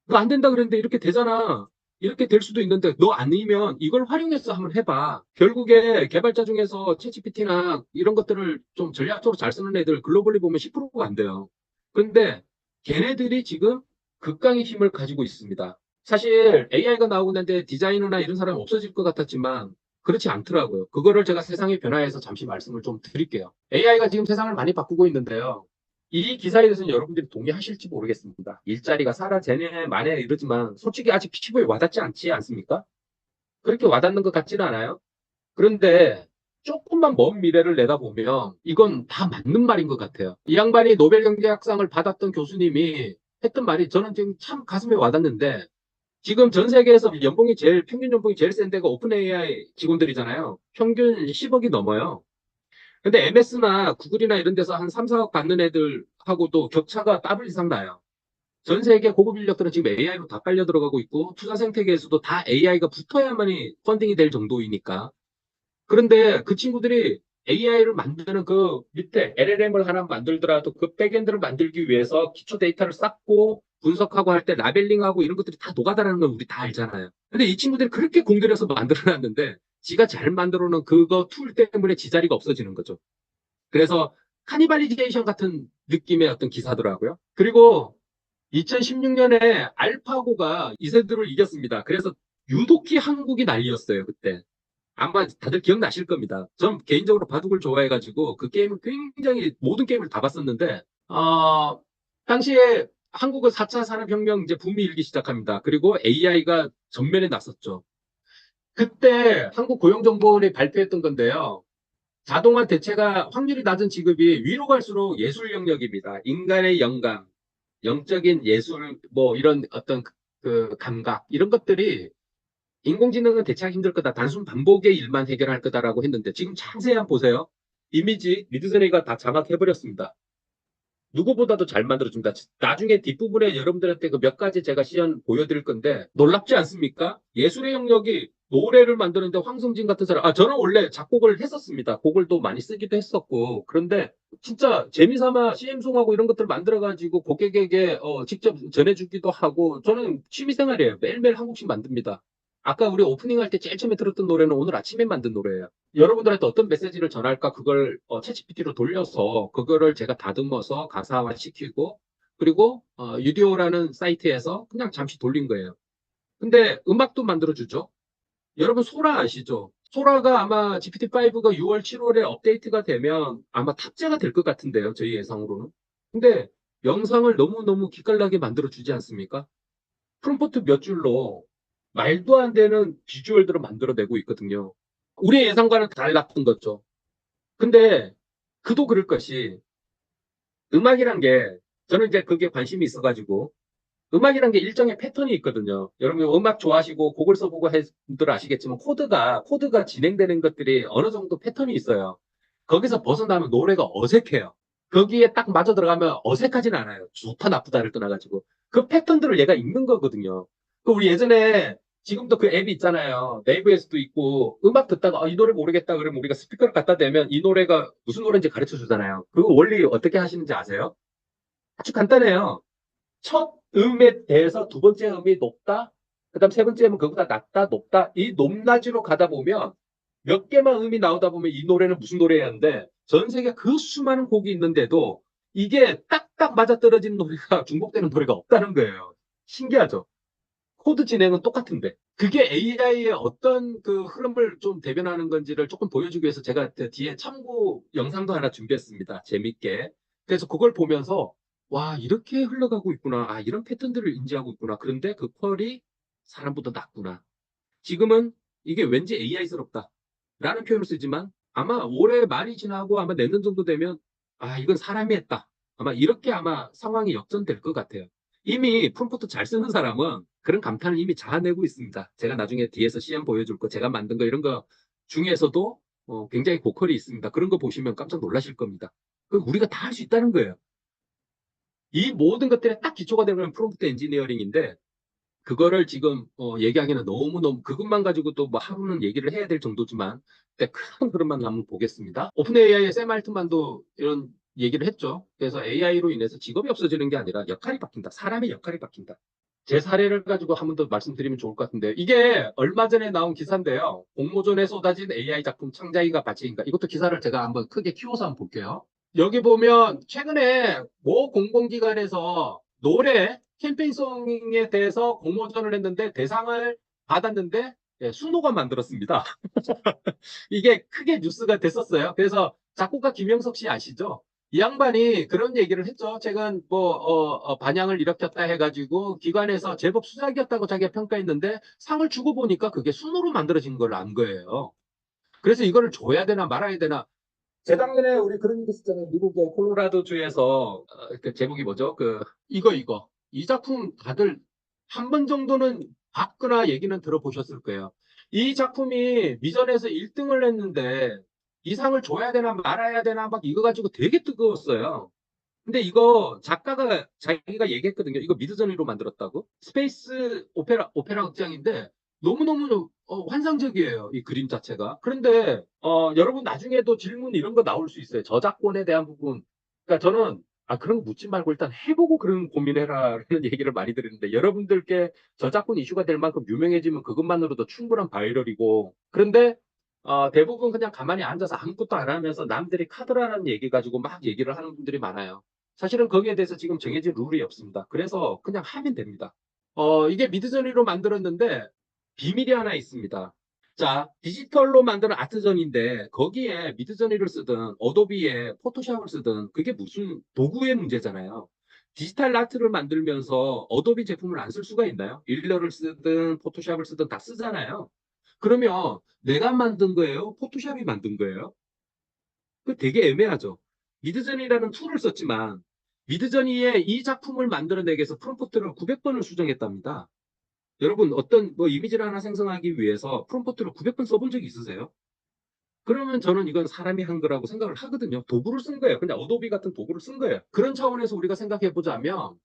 너 안 된다 그랬는데 이렇게 되잖아. 이렇게 될 수도 있는데 너 아니면 이걸 활용해서 한번 해봐. 결국에 개발자 중에서 챗GPT나 이런 것들을 좀 전략적으로 잘 쓰는 애들 글로벌리 보면 10%가 안 돼요. 그런데 걔네들이 지금 극강의 힘을 가지고 있습니다. 사실 AI가 나오고 난데 디자이너나 이런 사람이 없어질 것 같았지만 그렇지 않더라고요. 그거를 제가 세상의 변화에서 잠시 말씀을 좀 드릴게요. AI가 지금 세상을 많이 바꾸고 있는데요. 이 기사에 대해서는 여러분들이 동의하실지 모르겠습니다. 일자리가 사라지네 만에 이러지만 솔직히 아직 피부에 와닿지 않지 않습니까? 그렇게 와닿는 것 같지는 않아요. 그런데 조금만 먼 미래를 내다보면 이건 다 맞는 말인 것 같아요. 이 양반이 노벨 경제학상을 받았던 교수님이 했던 말이 저는 지금 참 가슴에 와닿는데, 지금 전 세계에서 평균 연봉이 제일 센 데가 오픈 AI 직원들이잖아요. 평균 10억이 넘어요. 근데 MS나 구글이나 이런 데서 한 3, 4억 받는 애들하고도 격차가 더블 이상 나요. 전 세계 고급 인력들은 지금 AI로 다 빨려 들어가고 있고, 투자 생태계에서도 다 AI가 붙어야만이 펀딩이 될 정도이니까. 그런데 그 친구들이 AI를 만드는 그 밑에 LLM을 하나 만들더라도 그 백엔드를 만들기 위해서 기초 데이터를 쌓고 분석하고 할 때 라벨링하고 이런 것들이 다 노가다라는 건 우리 다 알잖아요. 근데 이 친구들이 그렇게 공들여서 만들어놨는데 지가 잘 만들어 놓은 그거 툴 때문에 지 자리가 없어지는 거죠. 그래서 카니발리제이션 같은 느낌의 어떤 기사더라고요. 그리고 2016년에 알파고가 이세돌을 이겼습니다. 그래서 유독히 한국이 난리였어요, 그때. 아마 다들 기억나실 겁니다. 전 개인적으로 바둑을 좋아해가지고 그 게임을 굉장히 모든 게임을 다 봤었는데, 당시에 한국은 4차 산업혁명 이제 붐이 일기 시작합니다. 그리고 AI가 전면에 났었죠. 그때 한국고용정보원이 발표했던 건데요. 자동화 대체가 확률이 낮은 직업이 위로 갈수록 예술 영역입니다. 인간의 영감, 영적인 예술, 뭐 이런 어떤 그 감각, 이런 것들이 인공지능은 대체하기 힘들 거다. 단순 반복의 일만 해결할 거다라고 했는데 지금 자세히 한번 보세요. 이미지 미드저니가 다 장악해버렸습니다. 누구보다도 잘 만들어줍니다. 나중에 뒷부분에 여러분들한테 그 몇 가지 제가 시연 보여드릴 건데 놀랍지 않습니까? 예술의 영역이 노래를 만드는데 황성진 같은 사람, 저는 원래 작곡을 했었습니다. 곡을 또 많이 쓰기도 했었고. 그런데 진짜 재미삼아 CM송하고 이런 것들 만들어가지고 고객에게 직접 전해주기도 하고, 저는 취미생활이에요. 매일매일 한 곡씩 만듭니다. 아까 우리 오프닝 할 때 제일 처음에 들었던 노래는 오늘 아침에 만든 노래예요. 여러분들한테 어떤 메시지를 전할까 그걸 챗GPT로 돌려서 그거를 제가 다듬어서 가사화 시키고, 그리고 유디오라는 사이트에서 그냥 잠시 돌린 거예요. 근데 음악도 만들어주죠. 여러분 소라 아시죠? 소라가 아마 GPT-5가 6월, 7월에 업데이트가 되면 아마 탑재가 될 것 같은데요. 저희 예상으로는. 근데 영상을 너무너무 기깔나게 만들어주지 않습니까? 프롬프트 몇 줄로 말도 안 되는 비주얼들을 만들어내고 있거든요. 우리의 예상과는 달랐던 거죠. 근데 그도 그럴 것이, 음악이란 게, 저는 이제 그게 관심이 있어가지고, 음악이란 게 일정의 패턴이 있거든요. 여러분 음악 좋아하시고 곡을 써보고 분들 아시겠지만 코드가 진행되는 것들이 어느 정도 패턴이 있어요. 거기서 벗어나면 노래가 어색해요. 거기에 딱 맞아 들어가면 어색하진 않아요. 좋다 나쁘다를 떠나가지고 그 패턴들을 얘가 읽는 거거든요. 우리 예전에 지금도 그 앱이 있잖아요. 네이버에서도 있고, 음악 듣다가 이 노래 모르겠다 그러면 우리가 스피커를 갖다 대면 이 노래가 무슨 노래인지 가르쳐 주잖아요. 그 원리 어떻게 하시는지 아세요? 아주 간단해요. 첫 음에 대해서 두 번째 음이 높다, 그 다음 세 번째 음은 그거보다 낮다, 높다, 이 높낮이로 가다 보면 몇 개만 음이 나오다 보면 이 노래는 무슨 노래였는데, 전 세계 그 수많은 곡이 있는데도 이게 딱딱 맞아떨어지는 노래가 중복되는 노래가 없다는 거예요. 신기하죠? 코드 진행은 똑같은데. 그게 AI의 어떤 그 흐름을 좀 대변하는 건지를 조금 보여주기 위해서 제가 뒤에 참고 영상도 하나 준비했습니다. 재밌게. 그래서 그걸 보면서 와, 이렇게 흘러가고 있구나. 이런 패턴들을 인지하고 있구나. 그런데 그 퀄이 사람보다 낫구나. 지금은 이게 왠지 AI스럽다 라는 표현을 쓰지만, 아마 올해 말이 지나고 아마 내년 정도 되면 이건 사람이 했다, 아마 이렇게 아마 상황이 역전될 것 같아요. 이미 프롬프트 잘 쓰는 사람은 그런 감탄을 이미 자아내고 있습니다. 제가 나중에 뒤에서 시험 보여줄 거, 제가 만든 거 이런 거 중에서도 굉장히 고퀄이 있습니다. 그런 거 보시면 깜짝 놀라실 겁니다. 우리가 다 할 수 있다는 거예요. 이 모든 것들에 딱 기초가 되는 프롬프트 엔지니어링인데, 그거를 지금 얘기하기는 너무너무, 그것만 가지고도 뭐 하루는 얘기를 해야 될 정도지만 큰 흐름만 한번 보겠습니다. 오픈 AI의 샘 알트만도 이런 얘기를 했죠. 그래서 AI로 인해서 직업이 없어지는 게 아니라 역할이 바뀐다. 사람의 역할이 바뀐다. 제 사례를 가지고 한 번 더 말씀드리면 좋을 것 같은데, 이게 얼마 전에 나온 기사인데요. 공모전에 쏟아진 AI 작품 창작인가 바치인가, 이것도 기사를 제가 한번 크게 키워서 한번 볼게요. 여기 보면 최근에 모 공공기관에서 노래 캠페인송에 대해서 공모전을 했는데 대상을 받았는데 수노가 만들었습니다. 이게 크게 뉴스가 됐었어요. 그래서 작곡가 김영석 씨 아시죠? 이 양반이 그런 얘기를 했죠. 최근 반향을 일으켰다 해가지고 기관에서 제법 수작이었다고 자기가 평가했는데 상을 주고 보니까 그게 수노로 만들어진 걸 안 거예요. 그래서 이거를 줘야 되나 말아야 되나. 재작년에 우리 그런 일이 있었잖아요. 미국의 콜로라도주에서 그 제목이 뭐죠? 이거 이 작품 다들 한 번 정도는 봤거나 얘기는 들어보셨을 거예요. 이 작품이 미전에서 1등을 했는데 이 상을 줘야 되나 말아야 되나 막 이거 가지고 되게 뜨거웠어요. 근데 이거 작가가 자기가 얘기했거든요. 이거 미드저니로 만들었다고. 스페이스 오페라 극장인데 너무너무 환상적이에요, 이 그림 자체가. 그런데 여러분 나중에도 질문 이런 거 나올 수 있어요. 저작권에 대한 부분. 그러니까 저는 그런 거 묻지 말고 일단 해보고 그런 고민해라라는 얘기를 많이 드리는데, 여러분들께 저작권 이슈가 될 만큼 유명해지면 그것만으로도 충분한 바이럴이고, 그런데 대부분 그냥 가만히 앉아서 아무것도 안 하면서 남들이 카드라는 얘기 가지고 막 얘기를 하는 분들이 많아요. 사실은 거기에 대해서 지금 정해진 룰이 없습니다. 그래서 그냥 하면 됩니다. 이게 미드저니로 만들었는데 비밀이 하나 있습니다. 자, 디지털로 만드는 아트전인데 거기에 미드저니를 쓰든 어도비에 포토샵을 쓰든 그게 무슨 도구의 문제잖아요. 디지털 아트를 만들면서 어도비 제품을 안 쓸 수가 있나요? 일러를 쓰든 포토샵을 쓰든 다 쓰잖아요. 그러면 내가 만든 거예요? 포토샵이 만든 거예요? 그 되게 애매하죠. 미드저니라는 툴을 썼지만 미드저니에 이 작품을 만들어내기 위해서 프롬프트를 900번을 수정했답니다. 여러분 어떤 뭐 이미지를 하나 생성하기 위해서 프롬프트를 900번 써본 적이 있으세요? 그러면 저는 이건 사람이 한 거라고 생각을 하거든요. 도구를 쓴 거예요. 그냥 어도비 같은 도구를 쓴 거예요. 그런 차원에서 우리가 생각해 보자면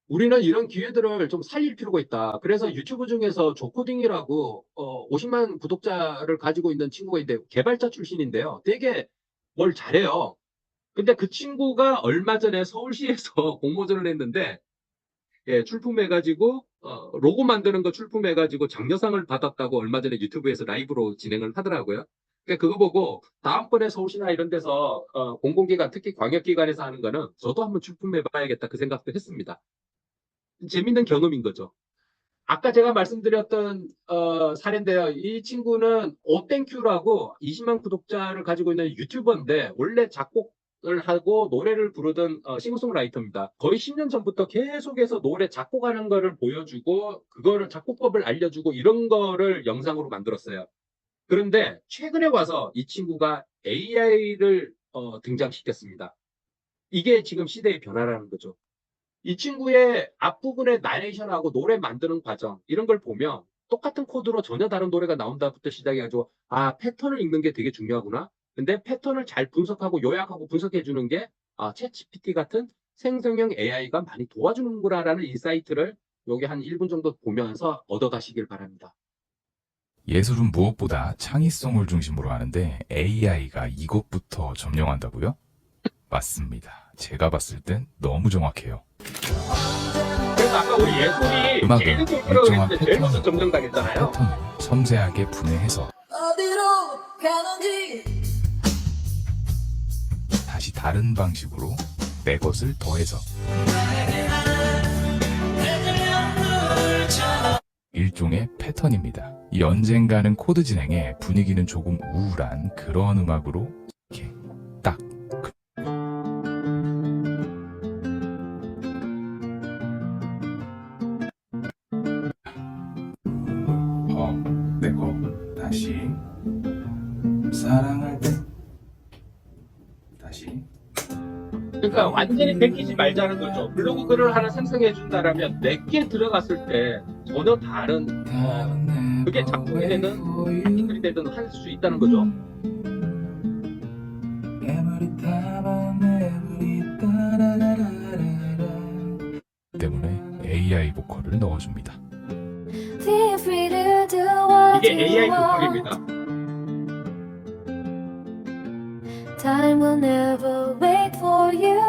우리는 이런 기회들을 좀 살릴 필요가 있다. 그래서 유튜브 중에서 조코딩이라고 50만 구독자를 가지고 있는 친구가 있는데 개발자 출신인데요. 되게 뭘 잘해요. 근데 그 친구가 얼마 전에 서울시에서 공모전을 했는데 예, 출품해가지고 로고 만드는 거 출품해가지고 장려상을 받았다고 얼마 전에 유튜브에서 라이브로 진행을 하더라고요. 그러니까 그거 보고 다음번에 서울시나 이런 데서 공공기관 특히 광역기관에서 하는 거는 저도 한번 출품해봐야겠다 그 생각도 했습니다. 재밌는 경험인 거죠. 아까 제가 말씀드렸던 사례인데요. 이 친구는 오땡큐라고 20만 구독자를 가지고 있는 유튜버인데 원래 작곡을 하고 노래를 부르던 싱어송라이터입니다. 거의 10년 전부터 계속해서 노래 작곡하는 거를 보여주고 그거를 작곡법을 알려주고 이런 거를 영상으로 만들었어요. 그런데 최근에 와서 이 친구가 AI를 등장시켰습니다. 이게 지금 시대의 변화라는 거죠. 이 친구의 앞부분의 나레이션하고 노래 만드는 과정 이런 걸 보면 똑같은 코드로 전혀 다른 노래가 나온다부터 시작해가지고 패턴을 읽는 게 되게 중요하구나. 근데 패턴을 잘 분석하고 요약하고 분석해 주는 게 챗GPT 같은 생성형 AI가 많이 도와주는구나라는 인사이트를 여기 한 1분 정도 보면서 얻어가시길 바랍니다. 예술은 무엇보다 창의성을 중심으로 하는데 AI가 이것부터 점령한다고요? 맞습니다. 제가 봤을 땐 너무 정확해요. 그래서 아까 우리 예술이 음악은 제일 좋은 일정한 그랬는데 제일 먼저 패턴으로 점령당했잖아요. 패턴을 섬세하게 분해해서 어디로 가는지 다시 다른 방식으로 내 것을 더해서 일종의 패턴입니다. 이 언젠가는 코드 진행에 분위기는 조금 우울한 그런 음악으로 이렇게 딱 내 거 다시 사랑할 때 다시 그러니까 완전히 베끼지 말자는 거죠. 블로그 글을 하나 생성해 준다라면 내게 들어갔을 때 전혀 다른 그게 작품이 되든 아티클이 되든 할 수 있다는 거죠. 때문에 AI 보컬을 넣어줍니다. Feel free to do what 이게 you AI want. 보컬입니다. Time will never wait for you.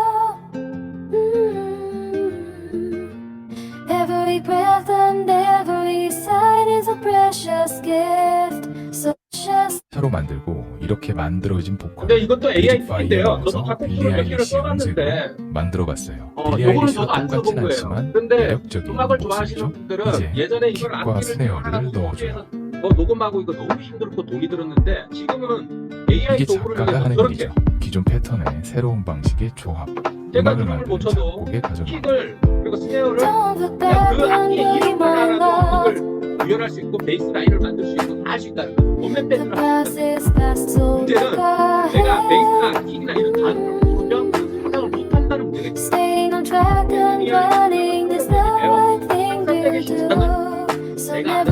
Every breath and every sign is a precious gift. So precious. 새로 만들고 이렇게 만들어진 보컬 근데 이것도 AI 뮤직 툴인데요. 파일러에서 저도 같은 빌리 툴을 몇 개를 아일리시 써봤는데 음색으로 만들어봤어요. 빌리 요거는 아일리시와 저도 안 써본 똑같진 거예요. 않지만 근데 매력적인 음악을 좋아하시는 모습이죠. 분들은 이제 예전에 이걸 킥과 악기를 스네어를 하라고 넣어줘요. 해서 녹음하고 이거 너무 힘들고 돈이 들었는데 지금은 AI 이게 도구를 작가가 위해서 하는 저렇게 일이죠. 기존 패턴의 새로운 방식의 조합, 제가 음악을 드럼을 못 만드는 쳐도 작곡의 과정. 킥을 그리고 스네어를 Don't look 그냥 back 그 and 악기의 believe 이름을 my 알아도 love. 그걸 구현할 수 있고 베이스 라인을 만들 수 있고 다 할 수 있다는 거죠. 원맨 The 밴드를 past 하는 is past, so 문제는 look 내가 베이스나 ahead. 킥이나 이런 단어를 모르면 그 상상을 못한다는 문제가 있어요. Staying on track and running is the right thing to do. So never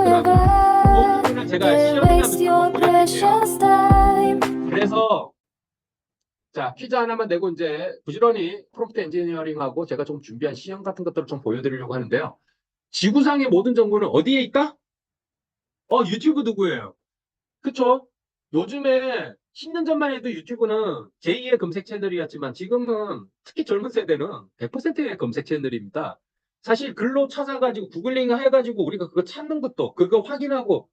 ever 그 부분을 제가 waste your 시험하면서 precious time. 그래서 자 퀴즈 하나만 내고 이제 부지런히 프롬프트 엔지니어링하고 제가 좀 준비한 시험 같은 것들을 좀 보여드리려고 하는데요. 지구상의 모든 정보는 어디에 있다? 유튜브 누구예요? 그쵸? 요즘에 10년 전만 해도 유튜브는 제2의 검색 채널이었지만 지금은 특히 젊은 세대는 100%의 검색 채널입니다. 사실 글로 찾아가지고 구글링 해가지고 우리가 그거 찾는 것도 그거 확인하고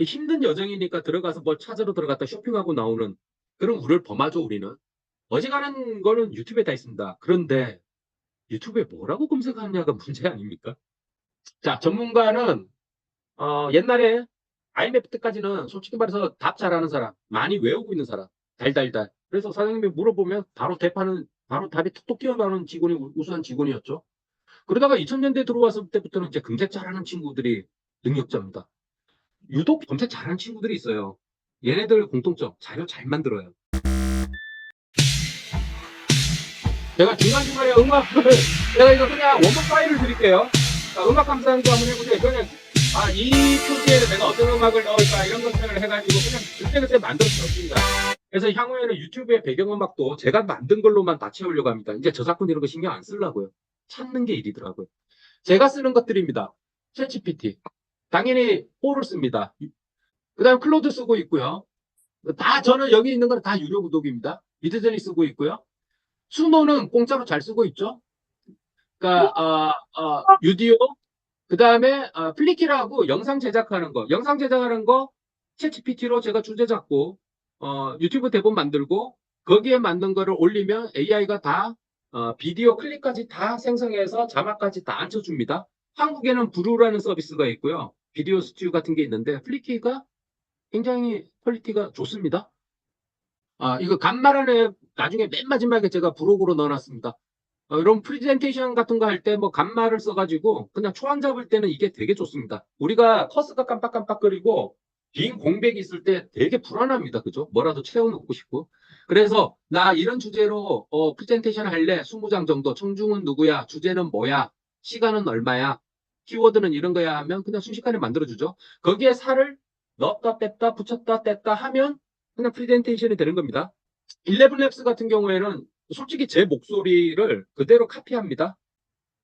힘든 여정이니까 들어가서 뭘 찾으러 들어갔다 쇼핑하고 나오는 그런 우를 범하죠, 우리는. 어지간한 거는 유튜브에 다 있습니다. 그런데 유튜브에 뭐라고 검색하느냐가 문제 아닙니까? 자, 전문가는 옛날에 IMF 때까지는 솔직히 말해서 답 잘하는 사람, 많이 외우고 있는 사람, 달달달. 그래서 사장님이 물어보면 바로 대파는 바로 답이 톡톡 튀어나오는 직원이 우수한 직원이었죠. 그러다가 2000년대 들어왔을 때부터는 이제 검색 잘하는 친구들이 능력자입니다. 유독 검색 잘하는 친구들이 있어요. 얘네들 공통점, 자료 잘 만들어요. 제가 중간중간에 음악을, 제가 이거 그냥 원본 파일을 드릴게요. 자, 음악 감상도 한번 해보세요. 그냥, 이 표지에 내가 어떤 음악을 넣을까, 이런 것들을 해가지고 그냥 그때그때 만들어줬습니다. 그래서 향후에는 유튜브의 배경음악도 제가 만든 걸로만 다 채우려고 합니다. 이제 저작권 이런 거 신경 안 쓰려고요. 찾는 게 일이더라고요. 제가 쓰는 것들입니다. 챗GPT. 당연히 4를 씁니다. 그 다음 클로드 쓰고 있고요. 다 저는 여기 있는 건 다 유료 구독입니다. 미드저니 쓰고 있고요. 수노는 공짜로 잘 쓰고 있죠. 그러니까 유디오, 그 다음에 플리키라고 영상 제작하는 거, 챗GPT로 제가 주제 잡고 유튜브 대본 만들고 거기에 만든 거를 올리면 AI가 다 비디오 클립까지 다 생성해서 자막까지 다 앉혀줍니다. 한국에는 브루라는 서비스가 있고요. 비디오 스튜디오 같은 게 있는데 플리키가 굉장히 퀄리티가 좋습니다. 이거 간말안에 나중에 맨 마지막에 제가 브로그로 넣어놨습니다. 이런 프레젠테이션 같은 거 할 때 뭐 간말을 써가지고 그냥 초안 잡을 때는 이게 되게 좋습니다. 우리가 커스가 깜빡깜빡거리고 빈 공백이 있을 때 되게 불안합니다. 그죠? 뭐라도 채워놓고 싶고. 그래서 나 이런 주제로 프레젠테이션 할래. 20장 정도. 청중은 누구야? 주제는 뭐야? 시간은 얼마야? 키워드는 이런 거야 하면 그냥 순식간에 만들어주죠. 거기에 살을 넣었다 뺐다 붙였다 뗐다 하면 그냥 프레젠테이션이 되는 겁니다. 11랩스 같은 경우에는 솔직히 제 목소리를 그대로 카피합니다.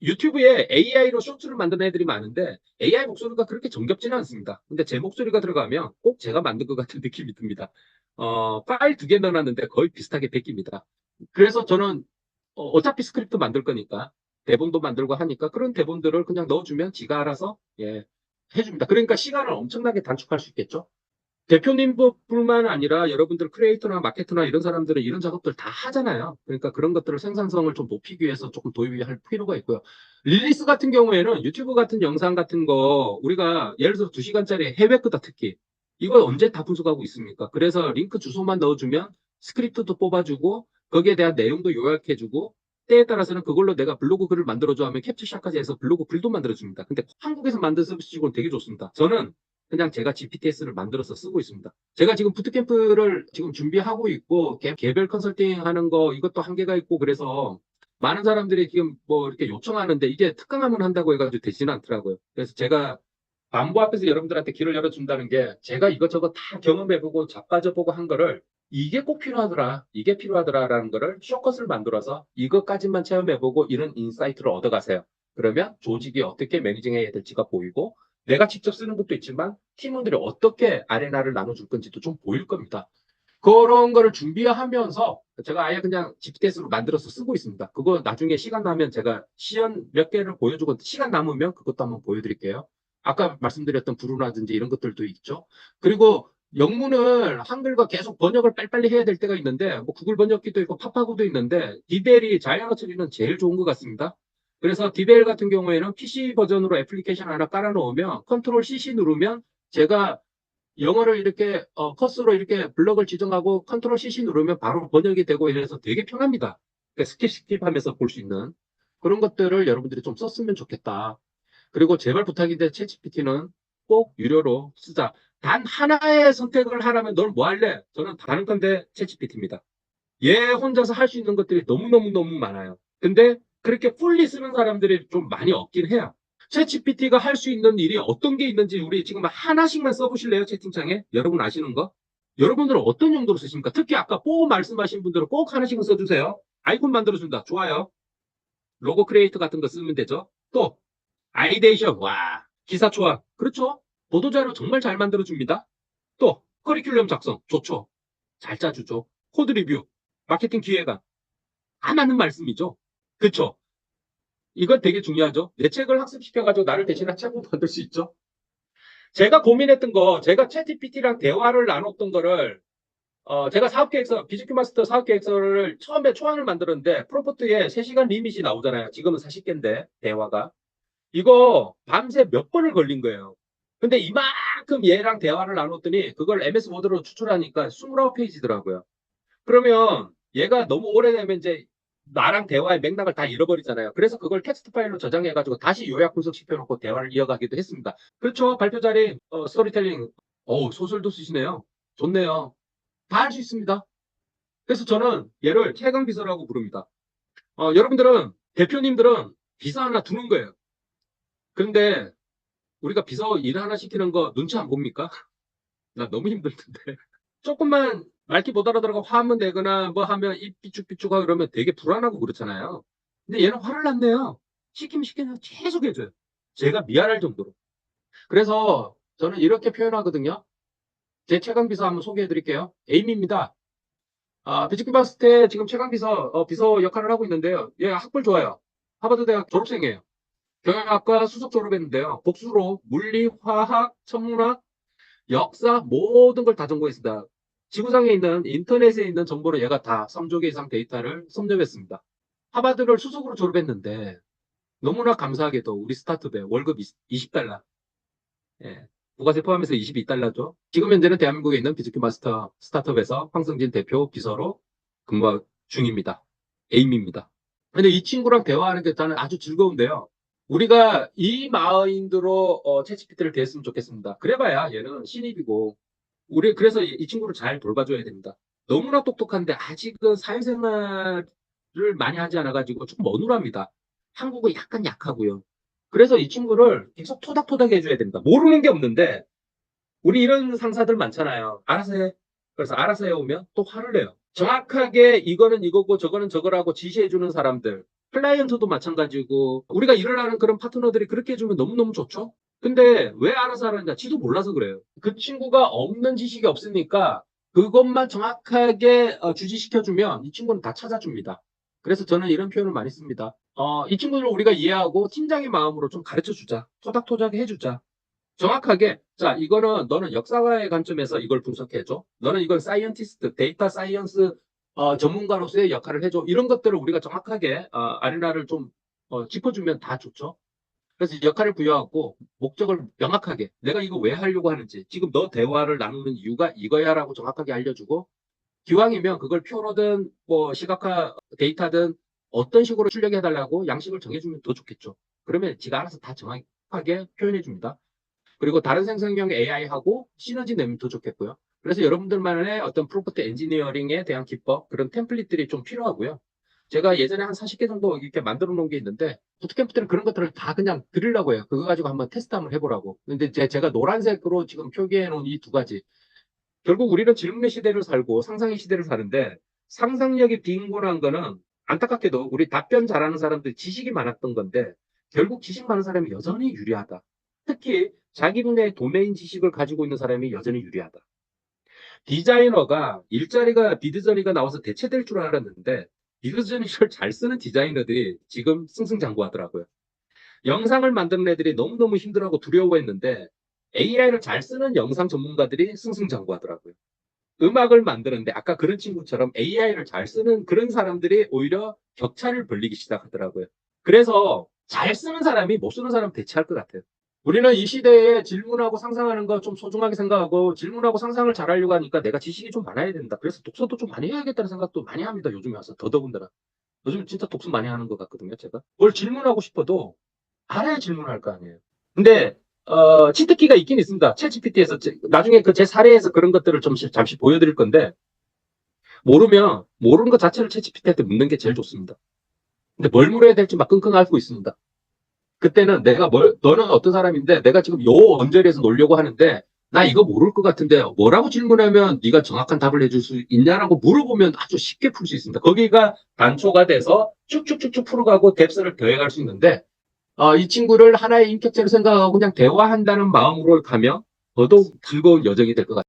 유튜브에 AI로 쇼츠를 만드는 애들이 많은데 AI 목소리가 그렇게 정겹지는 않습니다. 근데 제 목소리가 들어가면 꼭 제가 만든 것 같은 느낌이 듭니다. 파일 2개 넣어놨는데 거의 비슷하게 베낍니다. 그래서 저는 어차피 스크립트 만들 거니까 대본도 만들고 하니까 그런 대본들을 그냥 넣어주면 지가 알아서 해줍니다. 그러니까 시간을 엄청나게 단축할 수 있겠죠. 대표님뿐만 아니라 여러분들 크리에이터나 마케터나 이런 사람들은 이런 작업들 다 하잖아요. 그러니까 그런 것들을 생산성을 좀 높이기 위해서 조금 도입할 필요가 있고요. 릴리스 같은 경우에는 유튜브 같은 영상 같은 거 우리가 예를 들어서 2시간짜리 해외 거다 특히 이걸 언제 다 분석하고 있습니까? 그래서 링크 주소만 넣어주면 스크립트도 뽑아주고 거기에 대한 내용도 요약해주고 때에 따라서는 그걸로 내가 블로그 글을 만들어줘 하면 캡처샷까지 해서 블로그 글도 만들어줍니다. 근데 한국에서 만든 서비스 치고는 되게 좋습니다. 저는 그냥 제가 GPTS를 만들어서 쓰고 있습니다. 제가 지금 부트캠프를 지금 준비하고 있고 개별 컨설팅 하는 거 이것도 한계가 있고 그래서 많은 사람들이 지금 뭐 이렇게 요청하는데 이게 특강하면 한다고 해가지고 되지는 않더라고요. 그래서 제가 반부 앞에서 여러분들한테 길을 열어준다는 게 제가 이것저것 다 경험해보고 자빠져보고 한 거를 이게 꼭 필요하더라, 이게 필요하더라라는 거를 쇼컷을 만들어서 이것까지만 체험해보고 이런 인사이트를 얻어가세요. 그러면 조직이 어떻게 매니징해야 될지가 보이고 내가 직접 쓰는 것도 있지만 팀원들이 어떻게 아레나를 나눠줄 건지도 좀 보일 겁니다. 그런 거를 준비하면서 제가 아예 그냥 GPTS로 만들어서 쓰고 있습니다. 그거 나중에 시간 나면 제가 시연 몇 개를 보여주고 시간 남으면 그것도 한번 보여드릴게요. 아까 말씀드렸던 브루라든지 이런 것들도 있죠. 그리고 영문을 한글과 계속 번역을 빨리빨리 해야 될 때가 있는데 뭐 구글 번역기도 있고 파파고도 있는데 디벨이 자이언트 처리는 제일 좋은 것 같습니다. 그래서 디벨 같은 경우에는 PC 버전으로 애플리케이션 하나 깔아놓으면 컨트롤 CC 누르면 제가 영어를 이렇게 커서로 이렇게 블럭을 지정하고 컨트롤 CC 누르면 바로 번역이 되고 이래서 되게 편합니다. 그러니까 스킵 하면서 볼 수 있는 그런 것들을 여러분들이 좀 썼으면 좋겠다. 그리고 제발 부탁인데 챗GPT는 꼭 유료로 쓰자. 단 하나의 선택을 하라면 넌 뭐 할래? 저는 다른 건데 챗GPT입니다. 얘 혼자서 할 수 있는 것들이 너무너무 많아요. 근데 그렇게 풀리 쓰는 사람들이 좀 많이 없긴 해요. 챗GPT가 할 수 있는 일이 어떤 게 있는지 우리 지금 하나씩만 써보실래요? 채팅창에? 여러분 아시는 거? 여러분들은 어떤 용도로 쓰십니까? 특히 아까 뽀 말씀하신 분들은 꼭 하나씩은 써주세요. 아이콘 만들어준다. 좋아요. 로고 크리에이터 같은 거 쓰면 되죠. 또 아이데이션. 와, 기사 초안. 그렇죠. 보도자료 정말 잘 만들어줍니다. 또 커리큘럼 작성. 좋죠. 잘 짜주죠. 코드 리뷰. 마케팅 기획안. 다 맞는 말씀이죠. 그렇죠. 이건 되게 중요하죠. 내 책을 학습시켜가지고 나를 대신한 책을 만들 수 있죠. 제가 고민했던 거, 제가 챗GPT랑 대화를 나눴던 거를, 제가 사업계획서, BGQ 마스터 사업계획서를 처음에 초안을 만들었는데, 프롬프트에 3시간 리밋이 나오잖아요. 지금은 40개인데, 대화가. 이거 밤새 몇 번을 걸린 거예요. 근데 이만큼 얘랑 대화를 나눴더니, 그걸 MS 워드로 추출하니까 29페이지더라고요. 그러면 얘가 너무 오래되면 이제 나랑 대화의 맥락을 다 잃어버리잖아요. 그래서 그걸 텍스트 파일로 저장해가지고 다시 요약 분석시켜놓고 대화를 이어가기도 했습니다. 그렇죠. 발표 자리, 스토리텔링. 소설도 쓰시네요. 좋네요. 다 할 수 있습니다. 그래서 저는 얘를 최강 비서라고 부릅니다. 여러분들은, 대표님들은 비서 하나 두는 거예요. 그런데 우리가 비서 일 하나 시키는 거 눈치 안 봅니까? 나 너무 힘들던데. 조금만 말귀 못 알아들어가 화한번 내거나 뭐 하면 입 삐죽삐죽하고 그러면 되게 불안하고 그렇잖아요. 근데 얘는 화를 안 내요. 시키면 계속 해줘요. 제가 미안할 정도로. 그래서 저는 이렇게 표현하거든요. 제 최강 비서 한번 소개해 드릴게요. 에이미입니다. 비즈큐 봤을 때 지금 최강 비서, 비서 역할을 하고 있는데요. 얘 학벌 좋아요. 하버드 대학 졸업생이에요. 경영학과 수석 졸업했는데요. 복수로 물리, 화학, 천문학, 역사 모든 걸 다 전공했습니다. 지구상에 있는 인터넷에 있는 정보를 얘가 다 3조 개 이상 데이터를 섭렵했습니다. 하버드를 수석으로 졸업했는데 너무나 감사하게도 우리 스타트업에 월급 20달러. 예, 부가세 포함해서 22달러죠. 지금 현재는 대한민국에 있는 비즈큐 마스터 스타트업에서 황성진 대표 비서로 근무 중입니다. 에임입니다. 근데 이 친구랑 대화하는 게 저는 아주 즐거운데요. 우리가 이 마인드로 챗GPT를 대했으면 좋겠습니다. 그래봐야 얘는 신입이고 우리 그래서 이 친구를 잘 돌봐줘야 됩니다. 너무나 똑똑한데 아직은 사회생활을 많이 하지 않아가지고 조금 어눌합니다. 한국어 약간 약하고요. 그래서 이 친구를 계속 토닥토닥 해줘야 됩니다. 모르는 게 없는데 우리 이런 상사들 많잖아요. 알아서 해. 그래서 알아서 해오면 또 화를 내요. 정확하게 이거는 이거고 저거는 저거라고 지시해주는 사람들. 클라이언트도 마찬가지고 우리가 일을 하는 그런 파트너들이 그렇게 해주면 너무너무 좋죠. 근데 왜 알아서 하느냐? 지도 몰라서 그래요. 그 친구가 없는 지식이 없으니까 그것만 정확하게 주지시켜주면 이 친구는 다 찾아줍니다. 그래서 저는 이런 표현을 많이 씁니다. 이 친구를 우리가 이해하고 팀장의 마음으로 좀 가르쳐주자. 토닥토닥 해주자. 정확하게, 자, 이거는 너는 역사와의 관점에서 이걸 분석해줘. 너는 이건 사이언티스트, 데이터 사이언스 전문가로서의 역할을 해줘. 이런 것들을 우리가 정확하게 아레나를 좀 짚어주면 다 좋죠. 그래서 역할을 부여하고 목적을 명확하게 내가 이거 왜 하려고 하는지 지금 너 대화를 나누는 이유가 이거야라고 정확하게 알려주고 기왕이면 그걸 표로든 뭐 시각화 데이터든 어떤 식으로 출력해달라고 양식을 정해주면 더 좋겠죠. 그러면 지가 알아서 다 정확하게 표현해줍니다. 그리고 다른 생성형 AI하고 시너지 내면 더 좋겠고요. 그래서 여러분들만의 어떤 프롬프트 엔지니어링에 대한 기법, 그런 템플릿들이 좀 필요하고요. 제가 예전에 한 40개 정도 이렇게 만들어 놓은 게 있는데, 부트캠프 때는 그런 것들을 다 그냥 드리려고 해요. 그거 가지고 한번 테스트 한번 해보라고. 근데 제가 노란색으로 지금 표기해 놓은 이 두 가지. 결국 우리는 질문의 시대를 살고 상상의 시대를 사는데, 상상력이 빈곤한 거는 안타깝게도 우리 답변 잘하는 사람들 지식이 많았던 건데, 결국 지식 많은 사람이 여전히 유리하다. 특히 자기 분야의 도메인 지식을 가지고 있는 사람이 여전히 유리하다. 디자이너가 일자리가 비드저니가 나와서 대체될 줄 알았는데 비드저니를 잘 쓰는 디자이너들이 지금 승승장구하더라고요. 영상을 만드는 애들이 너무너무 힘들어하고 두려워했는데 AI를 잘 쓰는 영상 전문가들이 승승장구하더라고요. 음악을 만드는데 아까 그런 친구처럼 AI를 잘 쓰는 그런 사람들이 오히려 격차를 벌리기 시작하더라고요. 그래서 잘 쓰는 사람이 못 쓰는 사람 대체할 것 같아요. 우리는 이 시대에 질문하고 상상하는 거 좀 소중하게 생각하고 질문하고 상상을 잘하려고 하니까 내가 지식이 좀 많아야 된다. 그래서 독서도 좀 많이 해야겠다는 생각도 많이 합니다. 요즘에 와서 더더군다나. 요즘 진짜 독서 많이 하는 것 같거든요. 제가. 뭘 질문하고 싶어도 알아야 질문할 거 아니에요. 근데 치트키가 있긴 있습니다. 챗GPT에서 나중에 그 제 사례에서 그런 것들을 좀 잠시 보여드릴 건데 모르면 모르는 것 자체를 챗GPT한테 묻는 게 제일 좋습니다. 근데 뭘 물어야 될지 막 끙끙 앓고 있습니다. 그때는 너는 어떤 사람인데 내가 지금 요 언저리에서 놀려고 하는데 나 이거 모를 것 같은데 뭐라고 질문하면 네가 정확한 답을 해줄 수 있냐라고 물어보면 아주 쉽게 풀 수 있습니다. 거기가 단초가 돼서 쭉쭉쭉쭉 풀어가고 뎁스를 더해갈 수 있는데 이 친구를 하나의 인격체로 생각하고 그냥 대화한다는 마음으로 가면 더더욱 즐거운 여정이 될 것 같아요.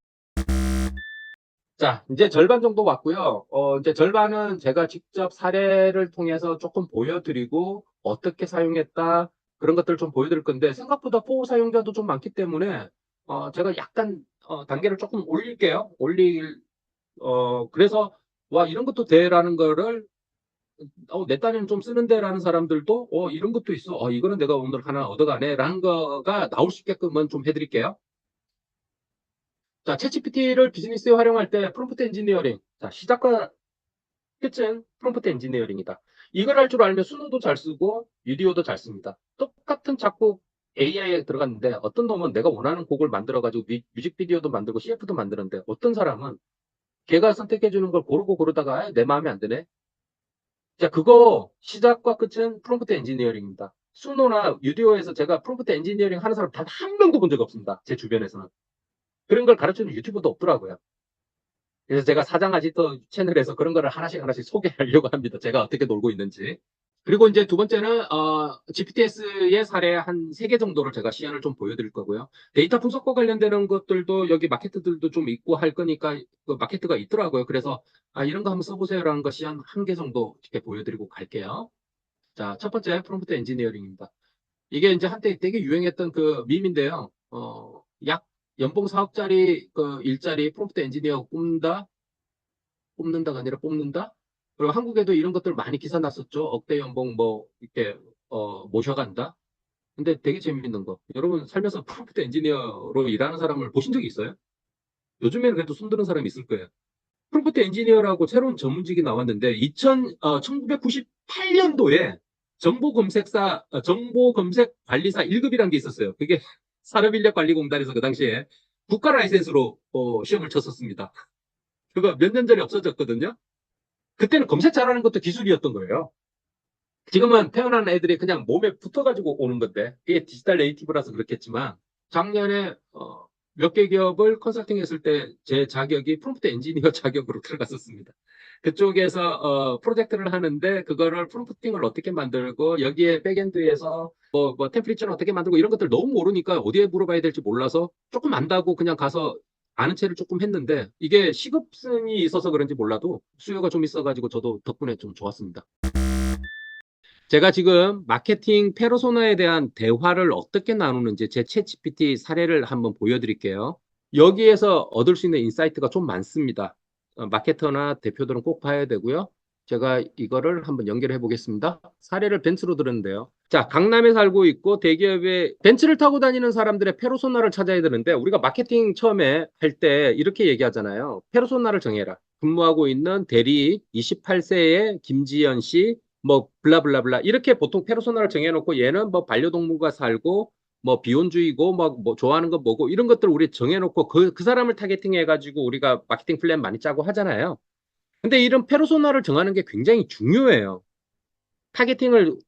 자, 이제 절반 정도 왔고요. 이제 절반은 제가 직접 사례를 통해서 조금 보여드리고 어떻게 사용했다 그런 것들을 좀 보여드릴 건데 생각보다 포 사용자도 좀 많기 때문에 제가 약간 단계를 조금 올릴게요. 그래서 와 이런 것도 돼라는 거를 내 딴에는 좀 쓰는데라는 사람들도 이런 것도 있어. 이거는 내가 오늘 하나 얻어가네라는 거가 나올 수 있게끔은 좀 해드릴게요. 자, 챗GPT를 비즈니스에 활용할 때 프롬프트 엔지니어링. 자, 시작과 끝은 프롬프트 엔지니어링이다. 이걸 할 줄 알면 수노도 잘 쓰고 유디오도 잘 씁니다. 똑같은 작곡 AI에 들어갔는데 어떤 놈은 내가 원하는 곡을 만들어가지고 뮤직비디오도 만들고 CF도 만드는데 어떤 사람은 걔가 선택해주는 걸 고르다가 내 마음에 안 드네. 자, 그거 시작과 끝은 프롬프트 엔지니어링입니다. 수노나 유디오에서 제가 프롬프트 엔지니어링 하는 사람 단 한 명도 본 적 없습니다. 제 주변에서는. 그런 걸 가르치는 유튜버도 없더라고요. 그래서 제가 사장아지트 채널에서 그런 거를 하나씩 소개하려고 합니다. 제가 어떻게 놀고 있는지. 그리고 이제 두 번째는 GPTS의 사례 한 3개 정도를 제가 시연을 좀 보여드릴 거고요. 데이터 분석과 관련되는 것들도 여기 마케트들도 좀 있고 할 거니까 그 마케트가 있더라고요. 그래서 이런 거 한번 써보세요라는 거 시연 1개 정도 이렇게 보여드리고 갈게요. 자, 첫 번째 프롬프트 엔지니어링입니다. 이게 이제 한때 되게 유행했던 그 밈인데요. 약 연봉 4억짜리 그 일자리 프롬프트 엔지니어 뽑는다가 아니라 뽑는다. 그리고 한국에도 이런 것들 많이 기사 났었죠. 억대 연봉 뭐 이렇게 모셔간다. 근데 되게 재밌는 거. 여러분 살면서 프롬프트 엔지니어로 일하는 사람을 보신 적이 있어요? 요즘에는 그래도 손드는 사람이 있을 거예요. 프롬프트 엔지니어라고 새로운 전문직이 나왔는데 1998년도에 정보 검색 관리사 1급이라는 게 있었어요. 그게 산업인력관리공단에서 그 당시에 국가 라이센스로 시험을 쳤었습니다. 그거 몇 년 전에 없어졌거든요. 그때는 검색 잘하는 것도 기술이었던 거예요. 지금은 태어난 애들이 그냥 몸에 붙어가지고 오는 건데 이게 디지털 네이티브라서 그렇겠지만 작년에 몇 개 기업을 컨설팅 했을 때 제 자격이 프롬프트 엔지니어 자격으로 들어갔었습니다. 그쪽에서 프로젝트를 하는데 그거를 프롬프팅을 어떻게 만들고 여기에 백엔드에서 뭐 템플릿을 어떻게 만들고 이런 것들 너무 모르니까 어디에 물어봐야 될지 몰라서 조금 안다고 그냥 가서 아는 체를 조금 했는데 이게 시급성이 있어서 그런지 몰라도 수요가 좀 있어가지고 저도 덕분에 좀 좋았습니다. 제가 지금 마케팅 페르소나에 대한 대화를 어떻게 나누는지 제 챗GPT 사례를 한번 보여드릴게요. 여기에서 얻을 수 있는 인사이트가 좀 많습니다. 마케터나 대표들은 꼭 봐야 되고요. 제가 이거를 한번 연결해 보겠습니다. 사례를 벤츠로 들었는데요. 자, 강남에 살고 있고 대기업에 벤츠를 타고 다니는 사람들의 페르소나를 찾아야 되는데 우리가 마케팅 처음에 할 때 이렇게 얘기하잖아요. 페르소나를 정해라. 근무하고 있는 대리 28세의 김지연 씨 뭐 블라블라블라 이렇게 보통 페르소나를 정해놓고 얘는 뭐 반려동물과 살고 뭐 비혼주의고 뭐 좋아하는 거 뭐고 이런 것들을 우리 정해놓고 그 사람을 타겟팅해가지고 우리가 마케팅 플랜 많이 짜고 하잖아요. 근데 이런 페르소나를 정하는 게 굉장히 중요해요. 타겟팅을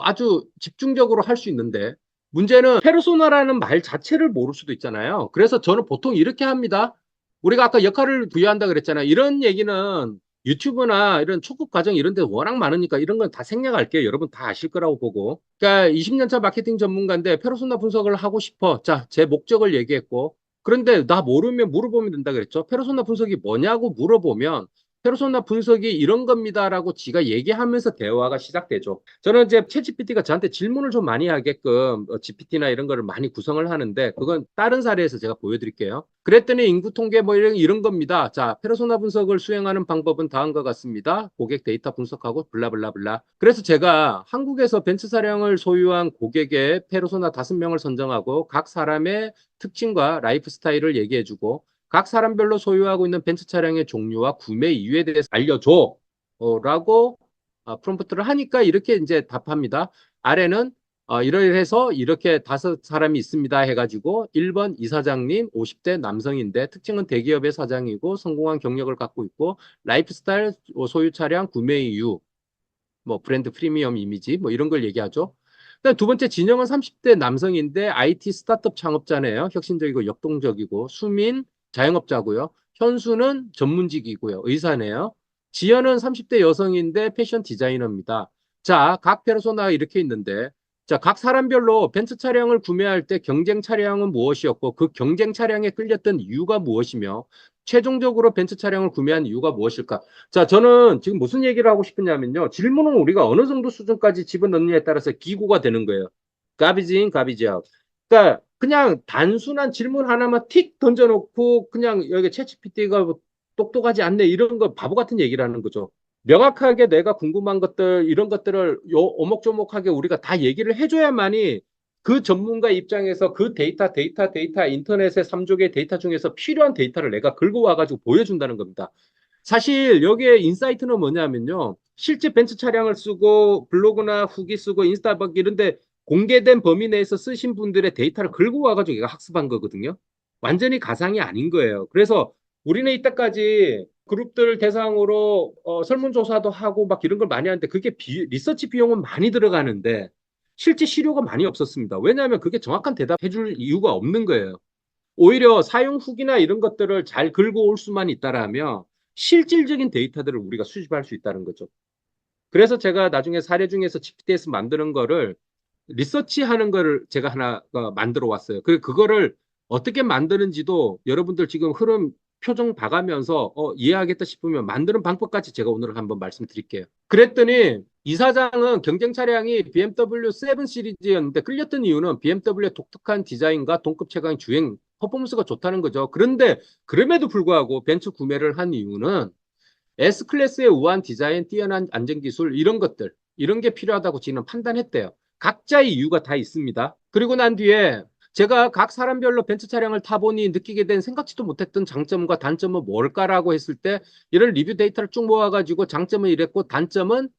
아주 집중적으로 할 수 있는데 문제는 페르소나라는 말 자체를 모를 수도 있잖아요. 그래서 저는 보통 이렇게 합니다. 우리가 아까 역할을 부여한다 그랬잖아요. 이런 얘기는 유튜브나 이런 초급 과정 이런 데 워낙 많으니까 이런 건 다 생략할게요. 여러분 다 아실 거라고 보고. 그러니까 20년차 마케팅 전문가인데 페르소나 분석을 하고 싶어. 자, 제 목적을 얘기했고. 그런데 나 모르면 물어보면 된다 그랬죠. 페르소나 분석이 뭐냐고 물어보면 페르소나 분석이 이런 겁니다라고 지가 얘기하면서 대화가 시작되죠. 저는 이제 챗GPT가 저한테 질문을 좀 많이 하게끔 GPT나 이런 거를 많이 구성을 하는데 그건 다른 사례에서 제가 보여드릴게요. 그랬더니 인구 통계 뭐 이런 겁니다. 자, 페르소나 분석을 수행하는 방법은 다음과 같습니다. 고객 데이터 분석하고 블라블라블라. 그래서 제가 한국에서 벤츠 차량을 소유한 고객의 페르소나 5명을 선정하고 각 사람의 특징과 라이프 스타일을 얘기해주고 각 사람별로 소유하고 있는 벤츠 차량의 종류와 구매 이유에 대해서 알려줘 라고 프롬프트를 하니까 이렇게 이제 답합니다. 아래는 이러해서 이렇게 5사람이 있습니다 해가지고 1번 이사장님 50대 남성인데 특징은 대기업의 사장이고 성공한 경력을 갖고 있고 라이프스타일 소유 차량 구매 이유 뭐 브랜드 프리미엄 이미지 뭐 이런 걸 얘기하죠. 그다음 두 번째 진영은 30대 남성인데 IT 스타트업 창업자네요. 혁신적이고 역동적이고 수민 자영업자고요. 현수는 전문직이고요. 의사네요. 지연은 30대 여성인데 패션 디자이너입니다. 자, 각 페르소나가 이렇게 있는데 자, 각 사람별로 벤츠 차량을 구매할 때 경쟁 차량은 무엇이었고 그 경쟁 차량에 끌렸던 이유가 무엇이며 최종적으로 벤츠 차량을 구매한 이유가 무엇일까? 자, 저는 지금 무슨 얘기를 하고 싶으냐면요. 질문은 우리가 어느 정도 수준까지 집어넣느냐에 따라서 기고가 되는 거예요. garbage in, garbage out. 그러니까 그냥 단순한 질문 하나만 틱 던져놓고 그냥 여기 챗GPT가 똑똑하지 않네 이런 거 바보 같은 얘기를 하는 거죠. 명확하게 내가 궁금한 것들 이런 것들을 요 오목조목하게 우리가 다 얘기를 해줘야만이 그 전문가 입장에서 그 데이터 인터넷의 3조개 데이터 중에서 필요한 데이터를 내가 긁어 와가지고 보여준다는 겁니다. 사실 여기에 인사이트는 뭐냐면요. 실제 벤츠 차량을 쓰고 블로그나 후기 쓰고 인스타박 이런데 공개된 범위 내에서 쓰신 분들의 데이터를 긁어 와가지고 얘가 학습한 거거든요. 완전히 가상이 아닌 거예요. 그래서 우리는 이때까지 그룹들 대상으로 설문조사도 하고 막 이런 걸 많이 하는데 그게 리서치 비용은 많이 들어가는데 실제 실효가 많이 없었습니다. 왜냐하면 그게 정확한 대답해 줄 이유가 없는 거예요. 오히려 사용 후기나 이런 것들을 잘 긁고 올 수만 있다라면 실질적인 데이터들을 우리가 수집할 수 있다는 거죠. 그래서 제가 나중에 사례 중에서 GPT에서 만드는 거를 리서치하는 거를 제가 하나 만들어 왔어요. 그거를 어떻게 만드는지도 여러분들 지금 흐름 표정 봐가면서 이해하겠다 싶으면 만드는 방법까지 제가 오늘 한번 말씀드릴게요. 그랬더니 이 사장은 경쟁 차량이 BMW 7 시리즈였는데 끌렸던 이유는 BMW의 독특한 디자인과 동급 최강의 주행 퍼포먼스가 좋다는 거죠. 그런데 그럼에도 불구하고 벤츠 구매를 한 이유는 S클래스의 우아한 디자인, 뛰어난 안전기술 이런 것들 이런 게 필요하다고 지금 판단했대요. 각자의 이유가 다 있습니다. 그리고 난 뒤에 제가 각 사람별로 벤츠 차량을 타보니 느끼게 된 생각지도 못했던 장점과 단점은 뭘까라고 했을 때 이런 리뷰 데이터를 쭉 모아가지고 장점은 이랬고 단점은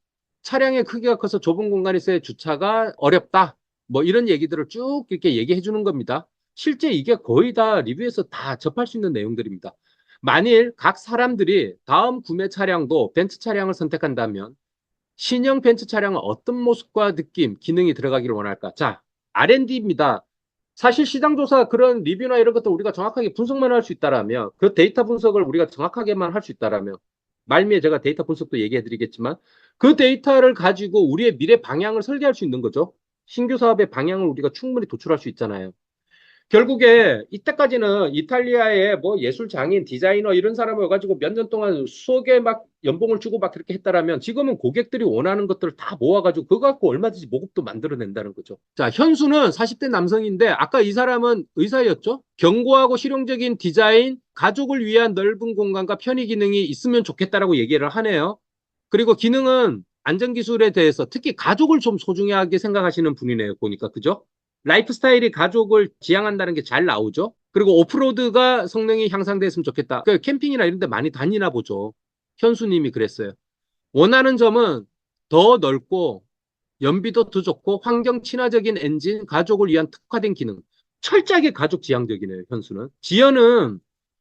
차량의 크기가 커서 좁은 공간에서의 주차가 어렵다. 뭐 이런 얘기들을 쭉 이렇게 얘기해 주는 겁니다. 실제 이게 거의 다 리뷰에서 다 접할 수 있는 내용들입니다. 만일 각 사람들이 다음 구매 차량도 벤츠 차량을 선택한다면 신형 벤츠 차량은 어떤 모습과 느낌, 기능이 들어가기를 원할까? 자, R&D입니다. 사실 시장조사 그런 리뷰나 이런 것도 우리가 정확하게 분석만 할 수 있다라면 그 데이터 분석을 우리가 정확하게만 할 수 있다라면 말미에 제가 데이터 분석도 얘기해 드리겠지만 그 데이터를 가지고 우리의 미래 방향을 설계할 수 있는 거죠. 신규 사업의 방향을 우리가 충분히 도출할 수 있잖아요. 결국에 이때까지는 이탈리아의 뭐 예술 장인, 디자이너 이런 사람을 와가지고 몇 년 동안 수억에 막 연봉을 주고 막 그렇게 했다라면 지금은 고객들이 원하는 것들을 다 모아가지고 그거 갖고 얼마든지 모급도 만들어낸다는 거죠. 자, 현수는 40대 남성인데 아까 이 사람은 의사였죠? 견고하고 실용적인 디자인, 가족을 위한 넓은 공간과 편의 기능이 있으면 좋겠다라고 얘기를 하네요. 그리고 기능은 안전기술에 대해서 특히 가족을 좀 소중하게 생각하시는 분이네요. 보니까 그죠? 라이프 스타일이 가족을 지향한다는 게 잘 나오죠. 그리고 오프로드가 성능이 향상됐으면 좋겠다. 그 캠핑이나 이런 데 많이 다니나 보죠. 현수님이 그랬어요. 원하는 점은 더 넓고 연비도 더 좋고 환경 친화적인 엔진, 가족을 위한 특화된 기능. 철저하게 가족 지향적이네요, 현수는. 지연은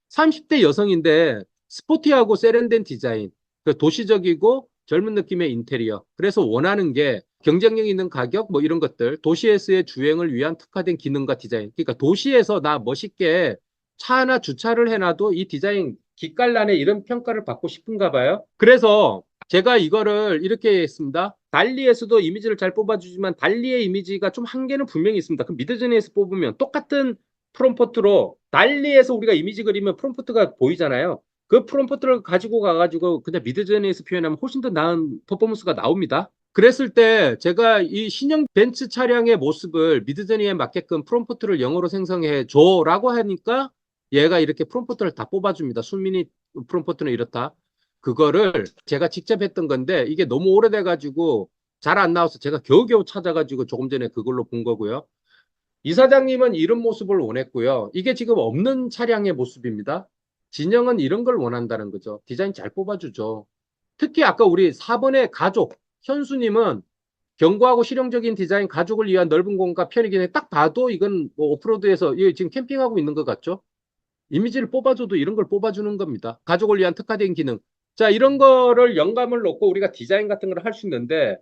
30대 여성인데 스포티하고 세련된 디자인, 도시적이고 젊은 느낌의 인테리어. 그래서 원하는 게 경쟁력 있는 가격 뭐 이런 것들, 도시에서의 주행을 위한 특화된 기능과 디자인. 그러니까 도시에서 나 멋있게 차 하나 주차를 해놔도 이 디자인 기깔나네 이런 평가를 받고 싶은가 봐요. 그래서 제가 이거를 이렇게 했습니다. 달리에서도 이미지를 잘 뽑아주지만 달리의 이미지가 좀 한계는 분명히 있습니다. 그럼 미드저니에서 뽑으면 똑같은 프롬프트로 달리에서 우리가 이미지 그리면 프롬프트가 보이잖아요. 그 프롬프트를 가지고 가가지고 그냥 미드저니에서 표현하면 훨씬 더 나은 퍼포먼스가 나옵니다. 그랬을 때 제가 이 신형 벤츠 차량의 모습을 미드저니에 맞게끔 프롬프트를 영어로 생성해 줘라고 하니까 얘가 이렇게 프롬프트를 다 뽑아줍니다. 순미니 프롬프트는 이렇다. 그거를 제가 직접 했던 건데 이게 너무 오래돼가지고 잘 안 나와서 제가 겨우겨우 찾아가지고 조금 전에 그걸로 본 거고요. 이 사장님은 이런 모습을 원했고요. 이게 지금 없는 차량의 모습입니다. 진영은 이런 걸 원한다는 거죠. 디자인 잘 뽑아주죠. 특히 아까 우리 4번의 가족, 현수님은 견고하고 실용적인 디자인, 가족을 위한 넓은 공간, 편의 기능 딱 봐도 이건 뭐 오프로드에서 지금 캠핑하고 있는 것 같죠? 이미지를 뽑아줘도 이런 걸 뽑아주는 겁니다. 가족을 위한 특화된 기능. 자, 이런 거를 영감을 놓고 우리가 디자인 같은 걸 할 수 있는데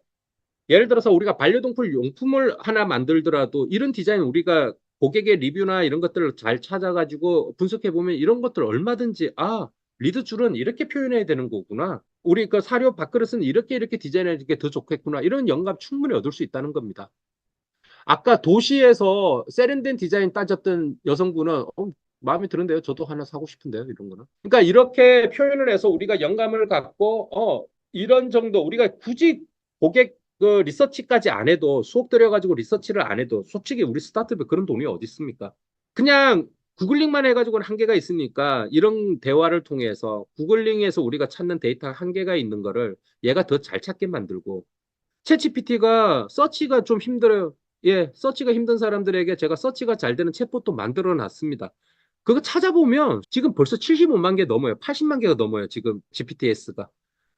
예를 들어서 우리가 반려동물 용품을 하나 만들더라도 이런 디자인 우리가 고객의 리뷰나 이런 것들을 잘 찾아가지고 분석해보면 이런 것들 얼마든지 리드줄은 이렇게 표현해야 되는 거구나. 우리 그 사료 밥그릇은 이렇게 디자인하는 게 더 좋겠구나. 이런 영감 충분히 얻을 수 있다는 겁니다. 아까 도시에서 세련된 디자인 따졌던 여성분은 마음에 드는데요. 저도 하나 사고 싶은데요. 이런 거는. 그러니까 이렇게 표현을 해서 우리가 영감을 갖고 이런 정도 우리가 굳이 고객 그 리서치까지 안 해도 수억 들여가지고 리서치를 안 해도 솔직히 우리 스타트업에 그런 돈이 어디 있습니까? 그냥 구글링만 해가지고는 한계가 있으니까 이런 대화를 통해서 구글링에서 우리가 찾는 데이터 한계가 있는 거를 얘가 더 잘 찾게 만들고 챗GPT가 서치가 좀 힘들어요. 예, 서치가 힘든 사람들에게 제가 서치가 잘 되는 챗봇도 만들어 놨습니다. 그거 찾아보면 지금 벌써 75만 개 넘어요. 80만 개가 넘어요. 지금 GPTS가.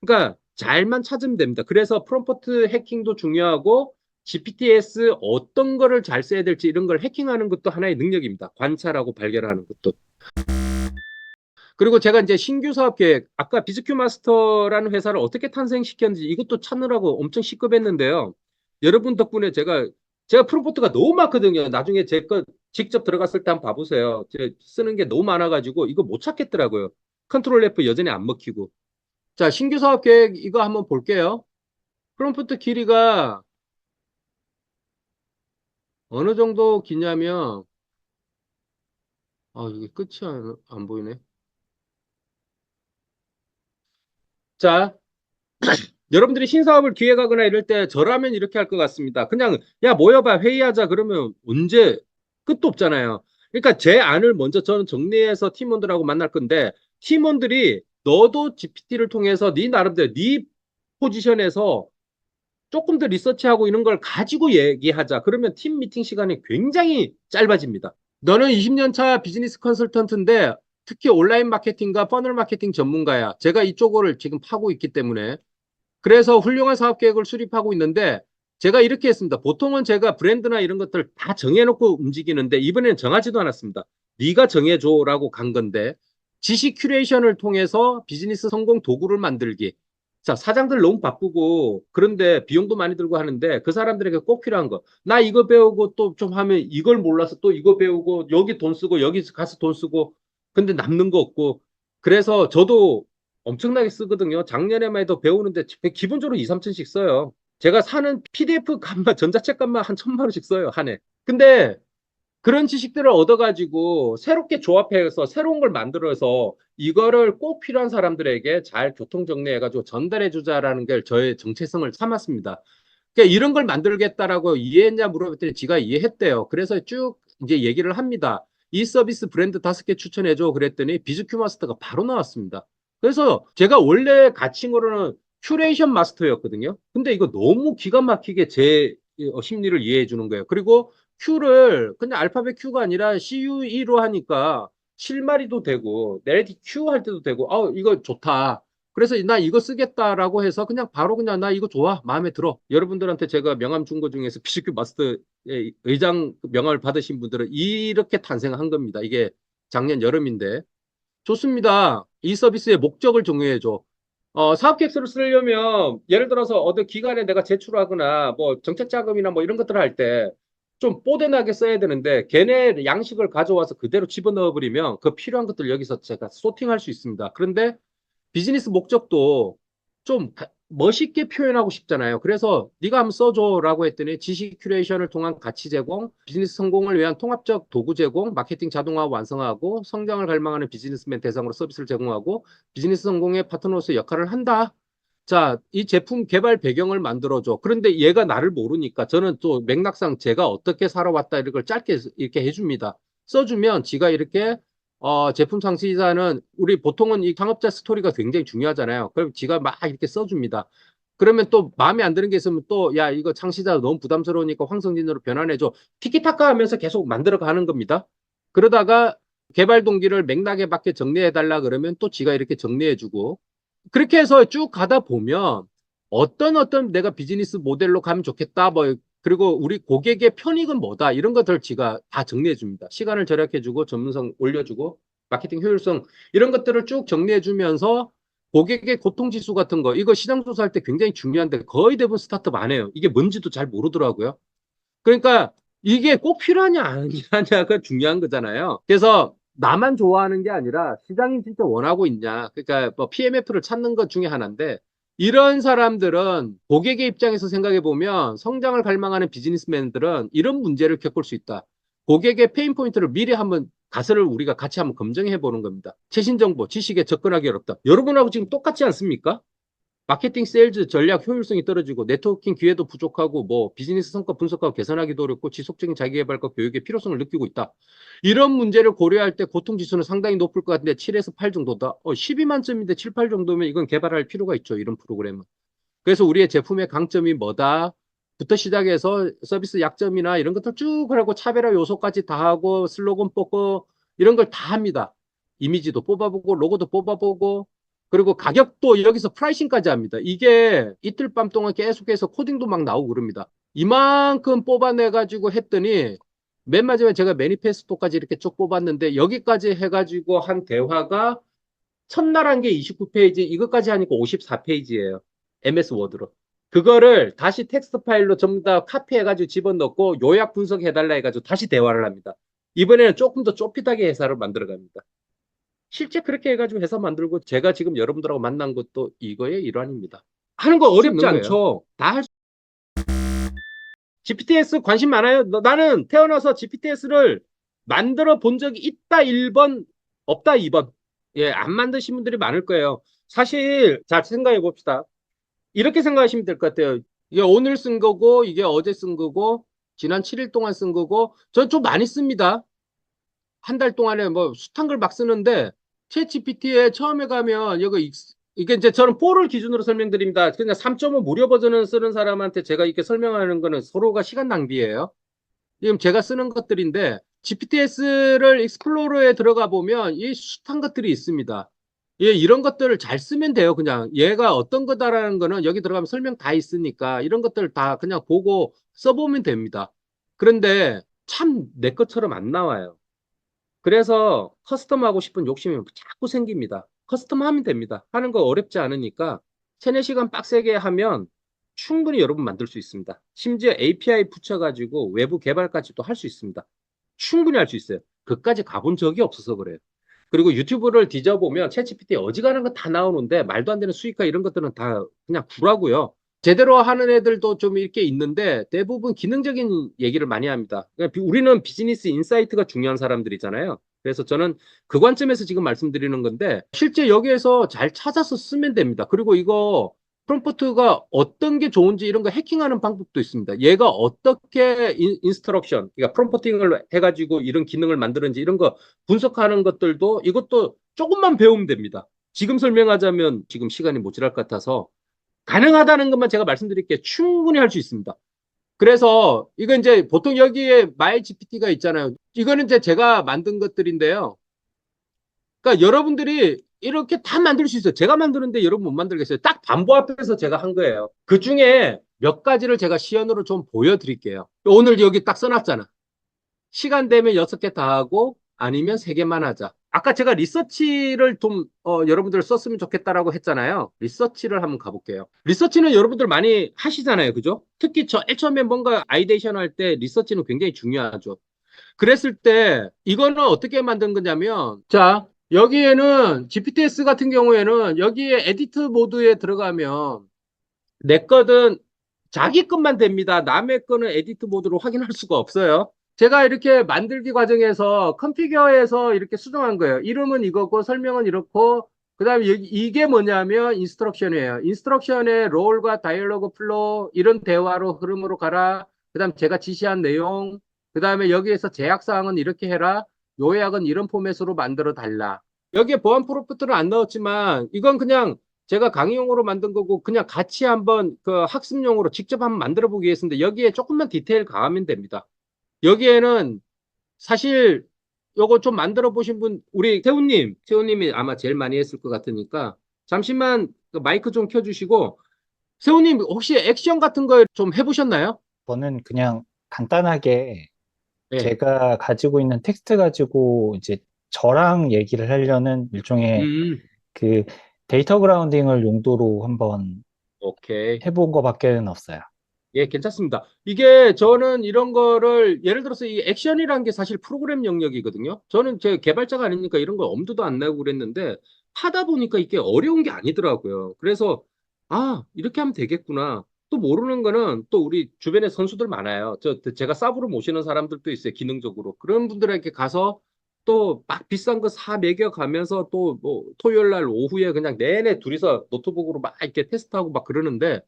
그러니까 잘만 찾으면 됩니다. 그래서 프롬프트 해킹도 중요하고 GPTS 어떤 거를 잘 써야 될지 이런 걸 해킹하는 것도 하나의 능력입니다. 관찰하고 발견하는 것도. 그리고 제가 이제 신규 사업 계획, 아까 비즈큐 마스터라는 회사를 어떻게 탄생시켰는지 이것도 찾느라고 엄청 시급했는데요. 여러분 덕분에 제가 프롬프트가 너무 많거든요. 나중에 제 거 직접 들어갔을 때 한번 봐보세요. 제 쓰는 게 너무 많아가지고 이거 못 찾겠더라고요. 컨트롤 F 여전히 안 먹히고. 자, 신규 사업 계획 이거 한번 볼게요. 프롬프트 길이가 어느 정도 기냐면, 이게 끝이 안 보이네. 자, 여러분들이 신사업을 기획하거나 이럴 때 저라면 이렇게 할 것 같습니다. 그냥 야 모여봐 회의하자 그러면 언제 끝도 없잖아요. 그러니까 제 안을 먼저 저는 정리해서 팀원들하고 만날 건데 팀원들이 너도 GPT를 통해서 네 나름대로 네 포지션에서 조금 더 리서치하고 이런 걸 가지고 얘기하자. 그러면 팀 미팅 시간이 굉장히 짧아집니다. 너는 20년 차 비즈니스 컨설턴트인데 특히 온라인 마케팅과 퍼널 마케팅 전문가야. 제가 이쪽을 지금 파고 있기 때문에 그래서 훌륭한 사업 계획을 수립하고 있는데 제가 이렇게 했습니다. 보통은 제가 브랜드나 이런 것들 다 정해놓고 움직이는데 이번에는 정하지도 않았습니다. 네가 정해줘라고 간 건데 지식 큐레이션을 통해서 비즈니스 성공 도구를 만들기. 자, 사장들 너무 바쁘고 그런데 비용도 많이 들고 하는데 그 사람들에게 꼭 필요한 거. 나 이거 배우고 또 좀 하면 이걸 몰라서 또 이거 배우고 여기 돈 쓰고 여기 가서 돈 쓰고 근데 남는 거 없고 그래서 저도 엄청나게 쓰거든요. 작년에만 해도 배우는데 기본적으로 2, 3천씩 써요. 제가 사는 PDF 값만, 전자책 값만 한 1,000만 원씩 써요, 한 해. 근데 그런 지식들을 얻어가지고 새롭게 조합해서 새로운 걸 만들어서 이거를 꼭 필요한 사람들에게 잘 교통정리해가지고 전달해주자라는 게 저의 정체성을 삼았습니다. 그러니까 이런 걸 만들겠다라고 이해했냐 물어봤더니 지가 이해했대요. 그래서 쭉 이제 얘기를 합니다. 이 서비스 브랜드 5개 추천해줘 그랬더니 비즈큐 마스터가 바로 나왔습니다. 그래서 제가 원래 가칭으로는 큐레이션 마스터였거든요. 근데 이거 너무 기가 막히게 제 심리를 이해해 주는 거예요. 그리고 Q를 그냥 알파벳 Q가 아니라 CUE로 하니까 실마리도 되고 내레티 Q 할 때도 되고 이거 좋다. 그래서 나 이거 쓰겠다라고 해서 그냥 바로 그냥 나 이거 좋아. 마음에 들어. 여러분들한테 제가 명함 준 거 중에서 비즈큐 마스터의 의장 명함을 받으신 분들은 이렇게 탄생한 겁니다. 이게 작년 여름인데. 좋습니다. 이 서비스의 목적을 정해줘. 사업 계획서를 쓰려면 예를 들어서 어느 기관에 내가 제출하거나 뭐 정책 자금이나 뭐 이런 것들을 할 때 좀 뽀대나게 써야 되는데 걔네 양식을 가져와서 그대로 집어넣어 버리면 그 필요한 것들 여기서 제가 소팅할 수 있습니다. 그런데 비즈니스 목적도 좀 멋있게 표현하고 싶잖아요. 그래서 네가 한번 써줘라고 했더니 지식 큐레이션을 통한 가치 제공, 비즈니스 성공을 위한 통합적 도구 제공, 마케팅 자동화 완성하고 성장을 갈망하는 비즈니스맨 대상으로 서비스를 제공하고 비즈니스 성공의 파트너로서 역할을 한다. 자, 이 제품 개발 배경을 만들어줘. 그런데 얘가 나를 모르니까 저는 또 맥락상 제가 어떻게 살아왔다 이런 걸 짧게 이렇게 해줍니다. 써주면 지가 이렇게 제품 창시자는 우리 보통은 이 창업자 스토리가 굉장히 중요하잖아요. 그럼 지가 막 이렇게 써줍니다. 그러면 또 마음에 안 드는 게 있으면 또 야 이거 창시자 너무 부담스러우니까 황성진으로 변환해줘. 티키타카 하면서 계속 만들어 가는 겁니다. 그러다가 개발 동기를 맥락에 맞게 정리해달라 그러면 또 지가 이렇게 정리해주고 그렇게 해서 쭉 가다 보면 어떤 내가 비즈니스 모델로 가면 좋겠다 뭐 그리고 우리 고객의 편익은 뭐다 이런 것들 지가 다 정리해 줍니다. 시간을 절약해주고 전문성 올려주고 마케팅 효율성 이런 것들을 쭉 정리해 주면서 고객의 고통지수 같은 거 이거 시장 조사할 때 굉장히 중요한데 거의 대부분 스타트업 안 해요. 이게 뭔지도 잘 모르더라고요. 그러니까 이게 꼭 필요하냐 아니냐가 중요한 거잖아요. 그래서 나만 좋아하는 게 아니라 시장이 진짜 원하고 있냐. 그러니까 뭐 PMF를 찾는 것 중에 하나인데 이런 사람들은 고객의 입장에서 생각해 보면 성장을 갈망하는 비즈니스맨들은 이런 문제를 겪을 수 있다. 고객의 페인 포인트를 미리 한번 가설을 우리가 같이 한번 검증해 보는 겁니다. 최신 정보, 지식에 접근하기 어렵다. 여러분하고 지금 똑같지 않습니까? 마케팅 세일즈 전략 효율성이 떨어지고 네트워킹 기회도 부족하고 뭐 비즈니스 성과 분석하고 개선하기도 어렵고 지속적인 자기개발과 교육의 필요성을 느끼고 있다. 이런 문제를 고려할 때 고통 지수는 상당히 높을 것 같은데 7에서 8 정도다. 12만점인데 7, 8 정도면 이건 개발할 필요가 있죠. 이런 프로그램은. 그래서 우리의 제품의 강점이 뭐다? 부터 시작해서 서비스 약점이나 이런 것들 쭉 하고 차별화 요소까지 다 하고 슬로건 뽑고 이런 걸 다 합니다. 이미지도 뽑아보고 로고도 뽑아보고 그리고 가격도 여기서 프라이싱까지 합니다. 이게 이틀 밤 동안 계속해서 코딩도 막 나오고 그럽니다. 이만큼 뽑아내가지고 했더니 맨 마지막에 제가 매니페스토까지 이렇게 쭉 뽑았는데 여기까지 해가지고 한 대화가 첫날 한 게 29페이지, 이것까지 하니까 54페이지예요. MS 워드로. 그거를 다시 텍스트 파일로 전부 다 카피해가지고 집어넣고 요약 분석해달라 해가지고 다시 대화를 합니다. 이번에는 조금 더 좁히하게 회사를 만들어갑니다. 실제 그렇게 해가지고 회사 만들고 제가 지금 여러분들하고 만난 것도 이거의 일환입니다. 하는 거 어렵지 않죠? 다 할 수. GPTS 관심 많아요? 나는 태어나서 GPTS를 만들어 본 적이 있다 1번, 없다 2번. 예, 안 만드신 분들이 많을 거예요. 사실 자 생각해 봅시다. 이렇게 생각하시면 될 것 같아요. 이게 오늘 쓴 거고 이게 어제 쓴 거고 지난 7일 동안 쓴 거고 전 좀 많이 씁니다. 한 달 동안에 뭐 숱한 걸 막 쓰는데 챗 GPT에 처음에 가면 이게 이제 저는 4를 기준으로 설명드립니다. 그냥 3.5 무료 버전을 쓰는 사람한테 제가 이렇게 설명하는 거는 서로가 시간 낭비예요. 지금 제가 쓰는 것들인데 GPTS를 익스플로러에 들어가 보면 이 숱한 것들이 있습니다. 예, 이런 것들을 잘 쓰면 돼요. 그냥 얘가 어떤 거다라는 거는 여기 들어가면 설명 다 있으니까 이런 것들 다 그냥 보고 써보면 됩니다. 그런데 참 내 것처럼 안 나와요. 그래서 커스텀하고 싶은 욕심이 자꾸 생깁니다. 커스텀하면 됩니다. 하는 거 어렵지 않으니까 3, 4시간 빡세게 하면 충분히 여러분 만들 수 있습니다. 심지어 API 붙여가지고 외부 개발까지도 할 수 있습니다. 충분히 할 수 있어요. 그까지 가본 적이 없어서 그래요. 그리고 유튜브를 뒤져보면 챗GPT 어지간한 거 다 나오는데 말도 안 되는 수익화 이런 것들은 다 그냥 구라고요. 제대로 하는 애들도 좀 이렇게 있는데 대부분 기능적인 얘기를 많이 합니다. 그러니까 우리는 비즈니스 인사이트가 중요한 사람들이잖아요. 그래서 저는 그 관점에서 지금 말씀드리는 건데 실제 여기에서 잘 찾아서 쓰면 됩니다. 그리고 이거 프롬프트가 어떤 게 좋은지 이런 거 해킹하는 방법도 있습니다. 얘가 어떻게 인스트럭션, 그러니까 프롬프팅을 해가지고 이런 기능을 만드는지 이런 거 분석하는 것들도 이것도 조금만 배우면 됩니다. 지금 설명하자면 지금 시간이 모자랄 것 같아서 가능하다는 것만 제가 말씀드릴게요. 충분히 할 수 있습니다. 그래서 이거 이제 보통 여기에 마이 GPT가 있잖아요. 이거는 이제 제가 만든 것들인데요. 그러니까 여러분들이 이렇게 다 만들 수 있어요. 제가 만드는데 여러분 못 만들겠어요. 딱 반보 앞에서 제가 한 거예요. 그 중에 몇 가지를 제가 시연으로 좀 보여드릴게요. 오늘 여기 딱 써놨잖아. 시간 되면 6개 다 하고 아니면 3개만 하자. 아까 제가 리서치를 좀 여러분들 썼으면 좋겠다라고 했잖아요. 리서치를 한번 가볼게요. 리서치는 여러분들 많이 하시잖아요. 그죠? 특히 저 처음에 뭔가 아이데이션 할 때 리서치는 굉장히 중요하죠. 그랬을 때 이거는 어떻게 만든 거냐면 자 여기에는 GPTS 같은 경우에는 여기에 에디트 모드에 들어가면 내 거든 자기 것만 됩니다. 남의 거는 에디트 모드로 확인할 수가 없어요. 제가 이렇게 만들기 과정에서 컨피규어에서 이렇게 수정한 거예요. 이름은 이거고 설명은 이렇고 그 다음에 이게 뭐냐면 인스트럭션이에요. 인스트럭션의 롤과 다이얼로그 플로우 이런 대화로 흐름으로 가라. 그 다음 제가 지시한 내용 그 다음에 여기에서 제약사항은 이렇게 해라. 요약은 이런 포맷으로 만들어 달라. 여기에 보안 프로프트는 안 넣었지만 이건 그냥 제가 강의용으로 만든 거고 그냥 같이 한번 그 학습용으로 직접 한번 만들어 보기 위해서인데 여기에 조금만 디테일 가하면 됩니다. 여기에는 사실 요거 좀 만들어 보신 분 우리 세훈님이 아마 제일 많이 했을 것 같으니까 잠시만 그 마이크 좀 켜주시고 세훈님 혹시 액션 같은 거 좀 해보셨나요? 저는 그냥 간단하게 네. 제가 가지고 있는 텍스트 가지고 이제 저랑 얘기를 하려는 일종의 그 데이터 그라운딩을 용도로 한번 오케이. 해본 거밖에는 없어요. 예, 괜찮습니다. 이게 저는 이런 거를 예를 들어서 이 액션이라는 게 사실 프로그램 영역이거든요. 저는 제 개발자가 아니니까 이런 거 엄두도 안 내고 그랬는데 하다 보니까 이게 어려운 게 아니더라고요. 그래서 아, 이렇게 하면 되겠구나. 또 모르는 거는 또 우리 주변에 선수들 많아요. 제가 사브로 모시는 사람들도 있어요. 기능적으로. 그런 분들에게 가서 또 막 비싼 거 사 먹여가면서 또 뭐 토요일 날 오후에 그냥 내내 둘이서 노트북으로 막 이렇게 테스트하고 막 그러는데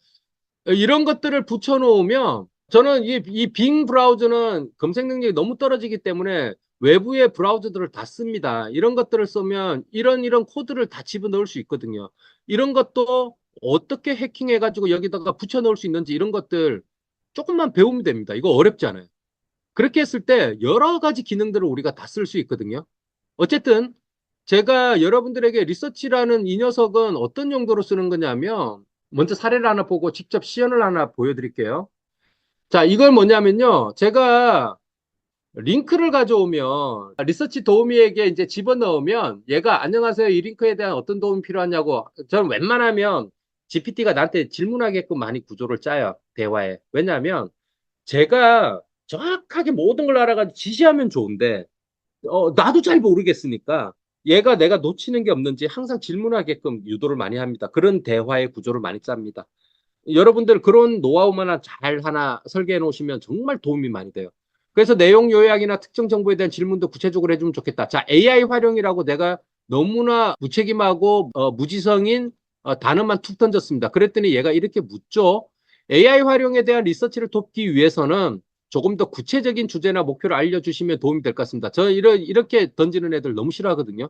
이런 것들을 붙여놓으면 저는 이 빙 브라우저는 검색 능력이 너무 떨어지기 때문에 외부의 브라우저들을 다 씁니다. 이런 것들을 쓰면 이런 코드를 다 집어넣을 수 있거든요. 이런 것도 어떻게 해킹해가지고 여기다가 붙여넣을 수 있는지 이런 것들 조금만 배우면 됩니다. 이거 어렵지 않아요. 그렇게 했을 때 여러 가지 기능들을 우리가 다 쓸 수 있거든요. 어쨌든 제가 여러분들에게 리서치라는 이 녀석은 어떤 용도로 쓰는 거냐면 먼저 사례를 하나 보고 직접 시연을 하나 보여드릴게요. 자, 이걸 뭐냐면요. 제가 링크를 가져오면 리서치 도우미에게 이제 집어넣으면 얘가 안녕하세요. 이 링크에 대한 어떤 도움이 필요하냐고 저는 웬만하면 GPT가 나한테 질문하게끔 많이 구조를 짜요. 대화에. 왜냐하면 제가 정확하게 모든 걸 알아가지고 지시하면 좋은데 나도 잘 모르겠으니까 얘가 내가 놓치는 게 없는지 항상 질문하게끔 유도를 많이 합니다. 그런 대화의 구조를 많이 짭니다. 여러분들 그런 노하우만 잘 하나 설계해 놓으시면 정말 도움이 많이 돼요. 그래서 내용 요약이나 특정 정보에 대한 질문도 구체적으로 해주면 좋겠다. 자, AI 활용이라고 내가 너무나 무책임하고 무지성인 단어만 툭 던졌습니다. 그랬더니 얘가 이렇게 묻죠. AI 활용에 대한 리서치를 돕기 위해서는 조금 더 구체적인 주제나 목표를 알려주시면 도움이 될 것 같습니다. 저는 이렇게 던지는 애들 너무 싫어하거든요.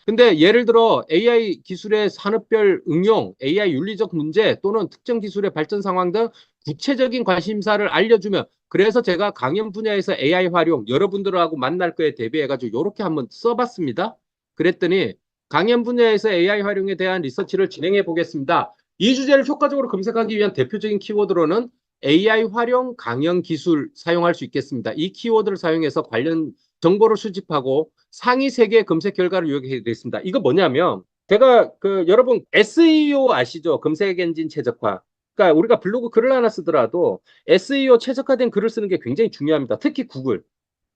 근데 예를 들어 AI 기술의 산업별 응용, AI 윤리적 문제 또는 특정 기술의 발전 상황 등 구체적인 관심사를 알려주면 그래서 제가 강연 분야에서 AI 활용 여러분들하고 만날 거에 대비해가지고 이렇게 한번 써봤습니다. 그랬더니 강연 분야에서 AI 활용에 대한 리서치를 진행해 보겠습니다. 이 주제를 효과적으로 검색하기 위한 대표적인 키워드로는 AI 활용 강연 기술 사용할 수 있겠습니다. 이 키워드를 사용해서 관련 정보를 수집하고 상위 3개의 검색 결과를 요약해 드리겠습니다. 이거 뭐냐면 제가 여러분 SEO 아시죠? 검색 엔진 최적화. 그러니까 우리가 블로그 글을 하나 쓰더라도 SEO 최적화된 글을 쓰는 게 굉장히 중요합니다. 특히 구글,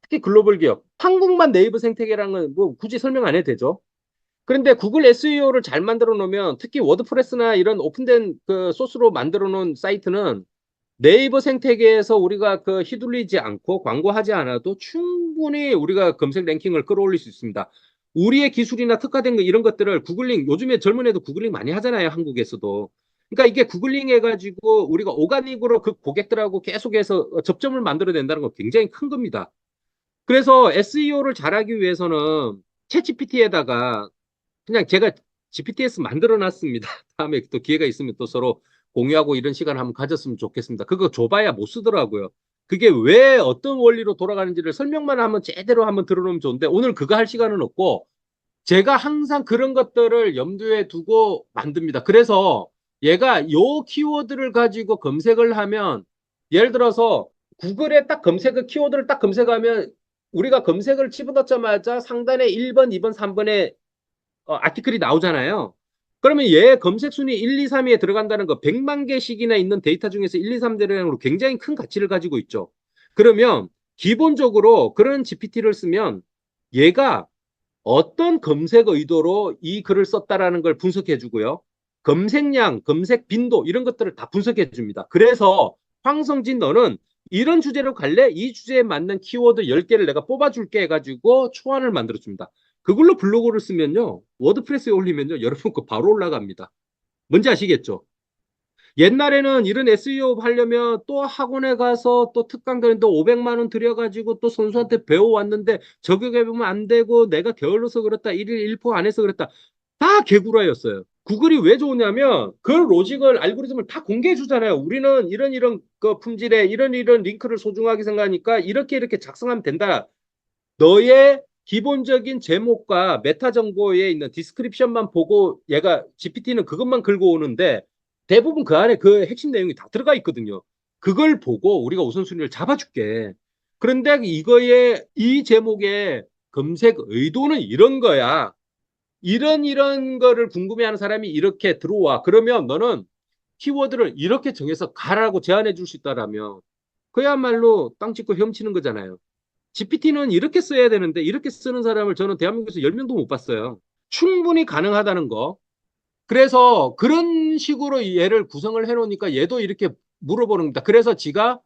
특히 글로벌 기업. 한국만 네이버 생태계라는 건 뭐 굳이 설명 안 해도 되죠. 그런데 구글 SEO를 잘 만들어 놓으면 특히 워드프레스나 이런 오픈된 소스로 만들어 놓은 사이트는 네이버 생태계에서 우리가 휘둘리지 않고 광고하지 않아도 충분히 우리가 검색 랭킹을 끌어올릴 수 있습니다. 우리의 기술이나 특화된 거 이런 것들을 구글링, 요즘에 젊은 애도 구글링 많이 하잖아요. 한국에서도. 그러니까 이게 구글링 해가지고 우리가 오가닉으로 그 고객들하고 계속해서 접점을 만들어낸다는 건 굉장히 큰 겁니다. 그래서 SEO를 잘하기 위해서는 챗GPT에다가 그냥 제가 GPT에서 만들어 놨습니다. 다음에 또 기회가 있으면 또 서로 공유하고 이런 시간을 한번 가졌으면 좋겠습니다. 그거 줘봐야 못 쓰더라고요. 그게 왜 어떤 원리로 돌아가는지를 설명만 하면 제대로 한번 들어놓으면 좋은데 오늘 그거 할 시간은 없고 제가 항상 그런 것들을 염두에 두고 만듭니다. 그래서 얘가 요 키워드를 가지고 검색을 하면 예를 들어서 구글에 딱 키워드를 딱 검색하면 우리가 검색을 집어넣자마자 상단에 1번, 2번, 3번에 아티클이 나오잖아요. 그러면 얘 검색 순위 1, 2, 3위에 들어간다는 거 100만 개씩이나 있는 데이터 중에서 1, 2, 3대량으로 굉장히 큰 가치를 가지고 있죠. 그러면 기본적으로 그런 GPT를 쓰면 얘가 어떤 검색 의도로 이 글을 썼다라는 걸 분석해 주고요. 검색량, 검색 빈도 이런 것들을 다 분석해 줍니다. 그래서 황성진 너는 이런 주제로 갈래? 이 주제에 맞는 키워드 10개를 내가 뽑아줄게 해가지고 초안을 만들어 줍니다. 그걸로 블로그를 쓰면요. 워드프레스에 올리면요. 여러분 거 바로 올라갑니다. 뭔지 아시겠죠? 옛날에는 이런 SEO 하려면 또 학원에 가서 또 특강 되는데 500만 원 들여가지고 또 선수한테 배워왔는데 적용해보면 안 되고 내가 게을러서 그렇다. 1일 1포 안 해서 그랬다. 다 개구라였어요. 구글이 왜 좋으냐면 그 로직을 알고리즘을 다 공개해 주잖아요. 우리는 이런 품질의 이런 링크를 소중하게 생각하니까 이렇게 작성하면 된다. 너의 기본적인 제목과 메타 정보에 있는 디스크립션만 보고 얘가 GPT는 그것만 긁어 오는데 대부분 그 안에 그 핵심 내용이 다 들어가 있거든요. 그걸 보고 우리가 우선순위를 잡아줄게. 그런데 이 제목의 검색 의도는 이런 거야. 이런 거를 궁금해하는 사람이 이렇게 들어와. 그러면 너는 키워드를 이렇게 정해서 가라고 제안해 줄 수 있다라면 그야말로 땅 찍고 헤엄치는 거잖아요. GPT는 이렇게 써야 되는데 이렇게 쓰는 사람을 저는 대한민국에서 10명도 못 봤어요. 충분히 가능하다는 거. 그래서 그런 식으로 얘를 구성을 해놓으니까 얘도 이렇게 물어보는 겁니다. 그래서 지가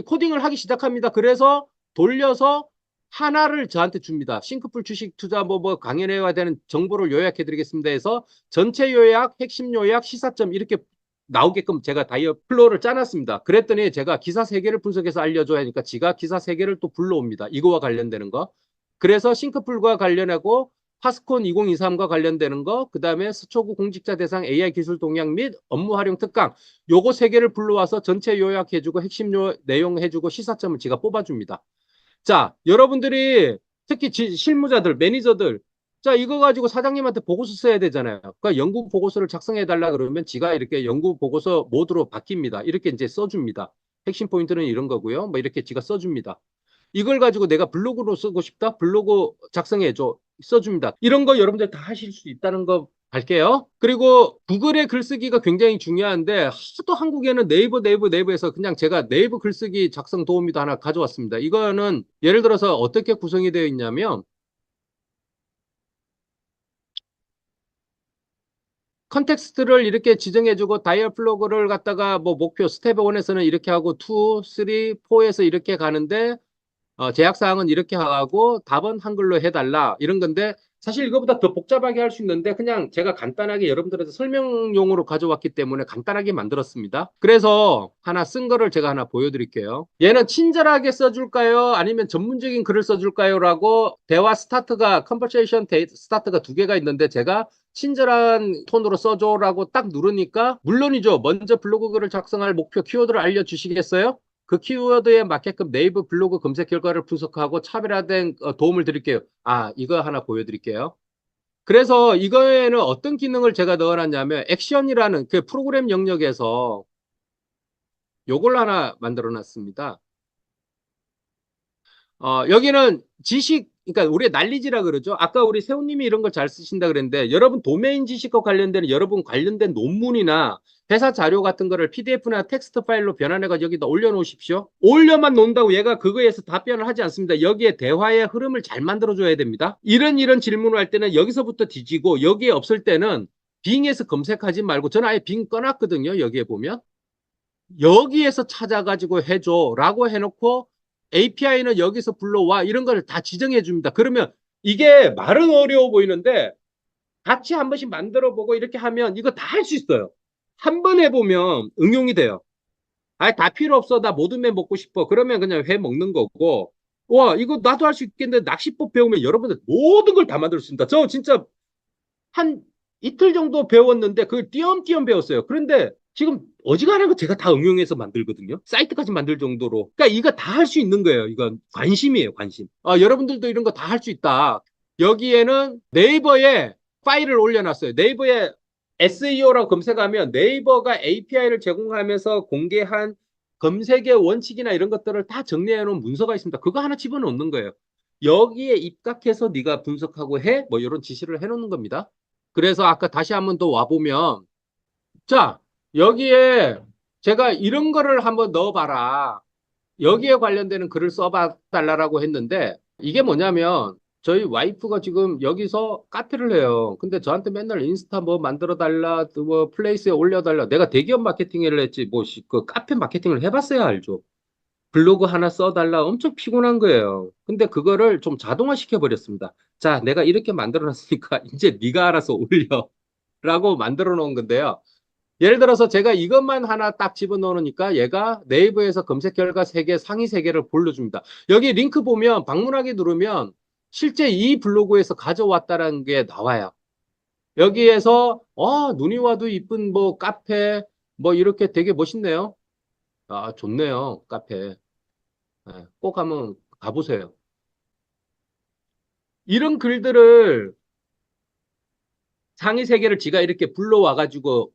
코딩을 하기 시작합니다. 그래서 돌려서 하나를 저한테 줍니다. 싱크풀 주식 투자 뭐 강연회와 되는 정보를 요약해 드리겠습니다 해서 전체 요약, 핵심 요약, 시사점 이렇게 나오게끔 제가 플로우를 짜놨습니다. 그랬더니 제가 기사 3개를 분석해서 알려줘야 하니까 지가 기사 3개를 또 불러옵니다. 이거와 관련되는 거. 그래서 싱크풀과 관련하고 파스콘 2023과 관련되는 거, 그 다음에 서초구 공직자 대상 AI 기술 동향 및 업무 활용 특강, 요거 3개를 불러와서 전체 요약해주고 핵심 내용 해주고 시사점을 제가 뽑아줍니다. 자, 여러분들이 특히 실무자들, 매니저들, 자, 이거 가지고 사장님한테 보고서 써야 되잖아요. 그러니까 연구 보고서를 작성해 달라 그러면 지가 이렇게 연구 보고서 모드로 바뀝니다. 이렇게 이제 써줍니다. 핵심 포인트는 이런 거고요. 뭐 이렇게 지가 써줍니다. 이걸 가지고 내가 블로그로 쓰고 싶다? 블로그 작성해줘. 써줍니다. 이런 거 여러분들 다 하실 수 있다는 거 갈게요. 그리고 구글의 글쓰기가 굉장히 중요한데 하도 한국에는 네이버에서 그냥 제가 네이버 글쓰기 작성 도우미도 하나 가져왔습니다. 이거는 예를 들어서 어떻게 구성이 되어 있냐면 컨텍스트를 이렇게 지정해주고 다이얼플로그를 갖다가 뭐 목표 스텝 1에서는 이렇게 하고 2, 3, 4에서 이렇게 가는데 제약사항은 이렇게 하고 답은 한글로 해달라 이런 건데 사실 이거보다 더 복잡하게 할 수 있는데 그냥 제가 간단하게 여러분들한테 설명용으로 가져왔기 때문에 간단하게 만들었습니다. 그래서 하나 쓴 거를 제가 하나 보여드릴게요. 얘는 친절하게 써줄까요? 아니면 전문적인 글을 써줄까요? 라고 대화 스타트가 컨버세이션 스타트가 2개가 있는데 제가 친절한 톤으로 써줘 라고 딱 누르니까 물론이죠. 먼저 블로그 글을 작성할 목표 키워드를 알려주시겠어요? 그 키워드에 맞게끔 네이버 블로그 검색 결과를 분석하고 차별화된 도움을 드릴게요. 이거 하나 보여드릴게요. 그래서 이거에는 어떤 기능을 제가 넣어놨냐면 액션이라는 그 프로그램 영역에서 요걸 하나 만들어 놨습니다. 여기는 지식, 그러니까 우리 난리지라 그러죠. 아까 우리 세훈님이 이런 걸 잘 쓰신다 그랬는데 여러분 도메인 지식과 관련된 여러분 관련된 논문이나 회사 자료 같은 거를 PDF나 텍스트 파일로 변환해서 여기다 올려놓으십시오. 올려만 놓는다고 얘가 그거에서 답변을 하지 않습니다. 여기에 대화의 흐름을 잘 만들어줘야 됩니다. 이런 질문을 할 때는 여기서부터 뒤지고 여기에 없을 때는 빙에서 검색하지 말고 저는 아예 빙 꺼놨거든요. 여기에 보면 여기에서 찾아가지고 해줘 라고 해놓고 API는 여기서 불러와 이런 걸 다 지정해 줍니다. 그러면 이게 말은 어려워 보이는데 같이 한 번씩 만들어 보고 이렇게 하면 이거 다 할 수 있어요. 한 번 해보면 응용이 돼요. 다 필요 없어. 나 모든 회 먹고 싶어. 그러면 그냥 회 먹는 거고. 와, 이거 나도 할 수 있겠는데 낚시법 배우면 여러분들 모든 걸 다 만들 수 있습니다. 저 진짜 한 이틀 정도 배웠는데 그걸 띄엄띄엄 배웠어요. 그런데 지금 어지간한 거 제가 다 응용해서 만들거든요. 사이트까지 만들 정도로. 그러니까 이거 다 할 수 있는 거예요. 이건 관심이에요, 관심. 여러분들도 이런 거 다 할 수 있다. 여기에는 네이버에 파일을 올려놨어요. 네이버에 SEO라고 검색하면 네이버가 API를 제공하면서 공개한 검색의 원칙이나 이런 것들을 다 정리해 놓은 문서가 있습니다. 그거 하나 집어넣는 거예요. 여기에 입각해서 네가 분석하고 해? 뭐 이런 지시를 해놓는 겁니다. 그래서 아까 다시 한번 더 와보면 자, 여기에 제가 이런 거를 한번 넣어봐라. 여기에 관련되는 글을 써봐달라고 했는데 이게 뭐냐면 저희 와이프가 지금 여기서 카페를 해요. 근데 저한테 맨날 인스타 뭐 만들어달라, 뭐 플레이스에 올려달라. 내가 대기업 마케팅을 했지 그 카페 마케팅을 해봤어야 알죠. 블로그 하나 써달라 엄청 피곤한 거예요. 근데 그거를 좀 자동화 시켜버렸습니다. 자, 내가 이렇게 만들어놨으니까 이제 네가 알아서 올려 라고 만들어 놓은 건데요. 예를 들어서 제가 이것만 하나 딱 집어넣으니까 얘가 네이버에서 검색 결과 3개, 상위 3개를 불러줍니다. 여기 링크 보면 방문하기 누르면 실제 이 블로그에서 가져왔다는 게 나와요. 여기에서 눈이 와도 이쁜 뭐 카페 뭐 이렇게 되게 멋있네요. 좋네요. 카페. 꼭 한번 가보세요. 이런 글들을 상위 3개를 지가 이렇게 불러와가지고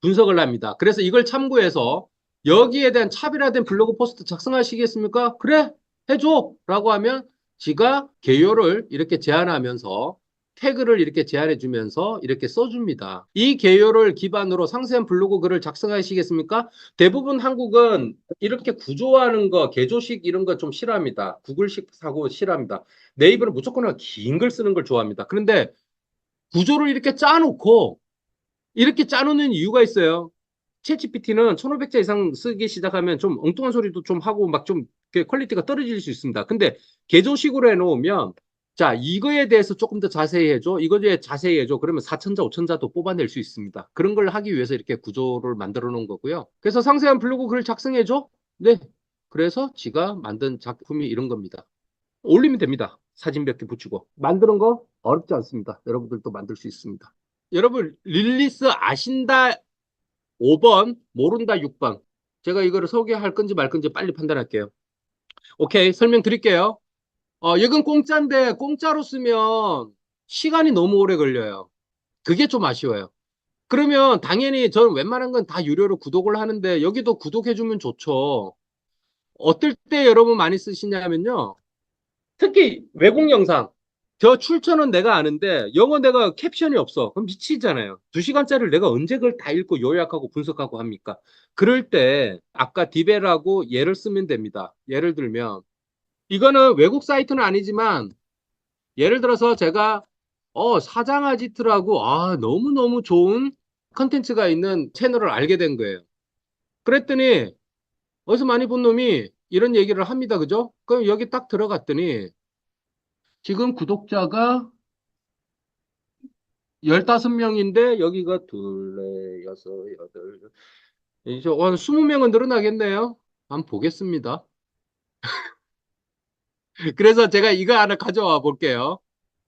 분석을 합니다. 그래서 이걸 참고해서 여기에 대한 차별화된 블로그 포스트 작성하시겠습니까? 그래, 해줘! 라고 하면 지가 개요를 이렇게 제안하면서 태그를 이렇게 제안해 주면서 이렇게 써줍니다. 이 개요를 기반으로 상세한 블로그 글을 작성하시겠습니까? 대부분 한국은 이렇게 구조화하는 거, 개조식 이런 거 좀 싫어합니다. 구글식 사고 싫어합니다. 네이버는 무조건 긴 글 쓰는 걸 좋아합니다. 그런데 구조를 이렇게 짜놓고 이렇게 짜놓는 이유가 있어요. 챗GPT는 1500자 이상 쓰기 시작하면 좀 엉뚱한 소리도 좀 하고 막 좀 그 퀄리티가 떨어질 수 있습니다. 근데 개조식으로 해놓으면 자, 이거에 대해서 조금 더 자세히 해줘. 이거에 자세히 해줘. 그러면 4천자, 5천자도 뽑아낼 수 있습니다. 그런 걸 하기 위해서 이렇게 구조를 만들어 놓은 거고요. 그래서 상세한 블로그 글 작성해줘. 네. 그래서 지가 만든 작품이 이런 겁니다. 올리면 됩니다. 사진 몇 개 붙이고. 만드는 거 어렵지 않습니다. 여러분들도 만들 수 있습니다. 여러분, 릴리스 아신다 5번, 모른다 6번. 제가 이거를 소개할 건지 말 건지 빨리 판단할게요. 오케이, 설명드릴게요. 이건 공짜인데 공짜로 쓰면 시간이 너무 오래 걸려요. 그게 좀 아쉬워요. 그러면 당연히 저는 웬만한 건 다 유료로 구독을 하는데 여기도 구독해주면 좋죠. 어떨 때 여러분 많이 쓰시냐면요. 특히 외국 영상. 저 출처는 내가 아는데 영어 내가 캡션이 없어. 그럼 미치잖아요. 2시간짜리를 내가 언제 그걸 다 읽고 요약하고 분석하고 합니까? 그럴 때 아까 디벨하고 예를 쓰면 됩니다. 예를 들면 이거는 외국 사이트는 아니지만 예를 들어서 제가 사장아지트라고 너무너무 좋은 컨텐츠가 있는 채널을 알게 된 거예요. 그랬더니 어디서 많이 본 놈이 이런 얘기를 합니다. 그죠? 그럼 여기 딱 들어갔더니 지금 구독자가 15명인데 여기가 둘, 넷, 여섯, 여덟 이제 한 20명은 늘어나겠네요. 한번 보겠습니다. 그래서 제가 이거 하나 가져와 볼게요.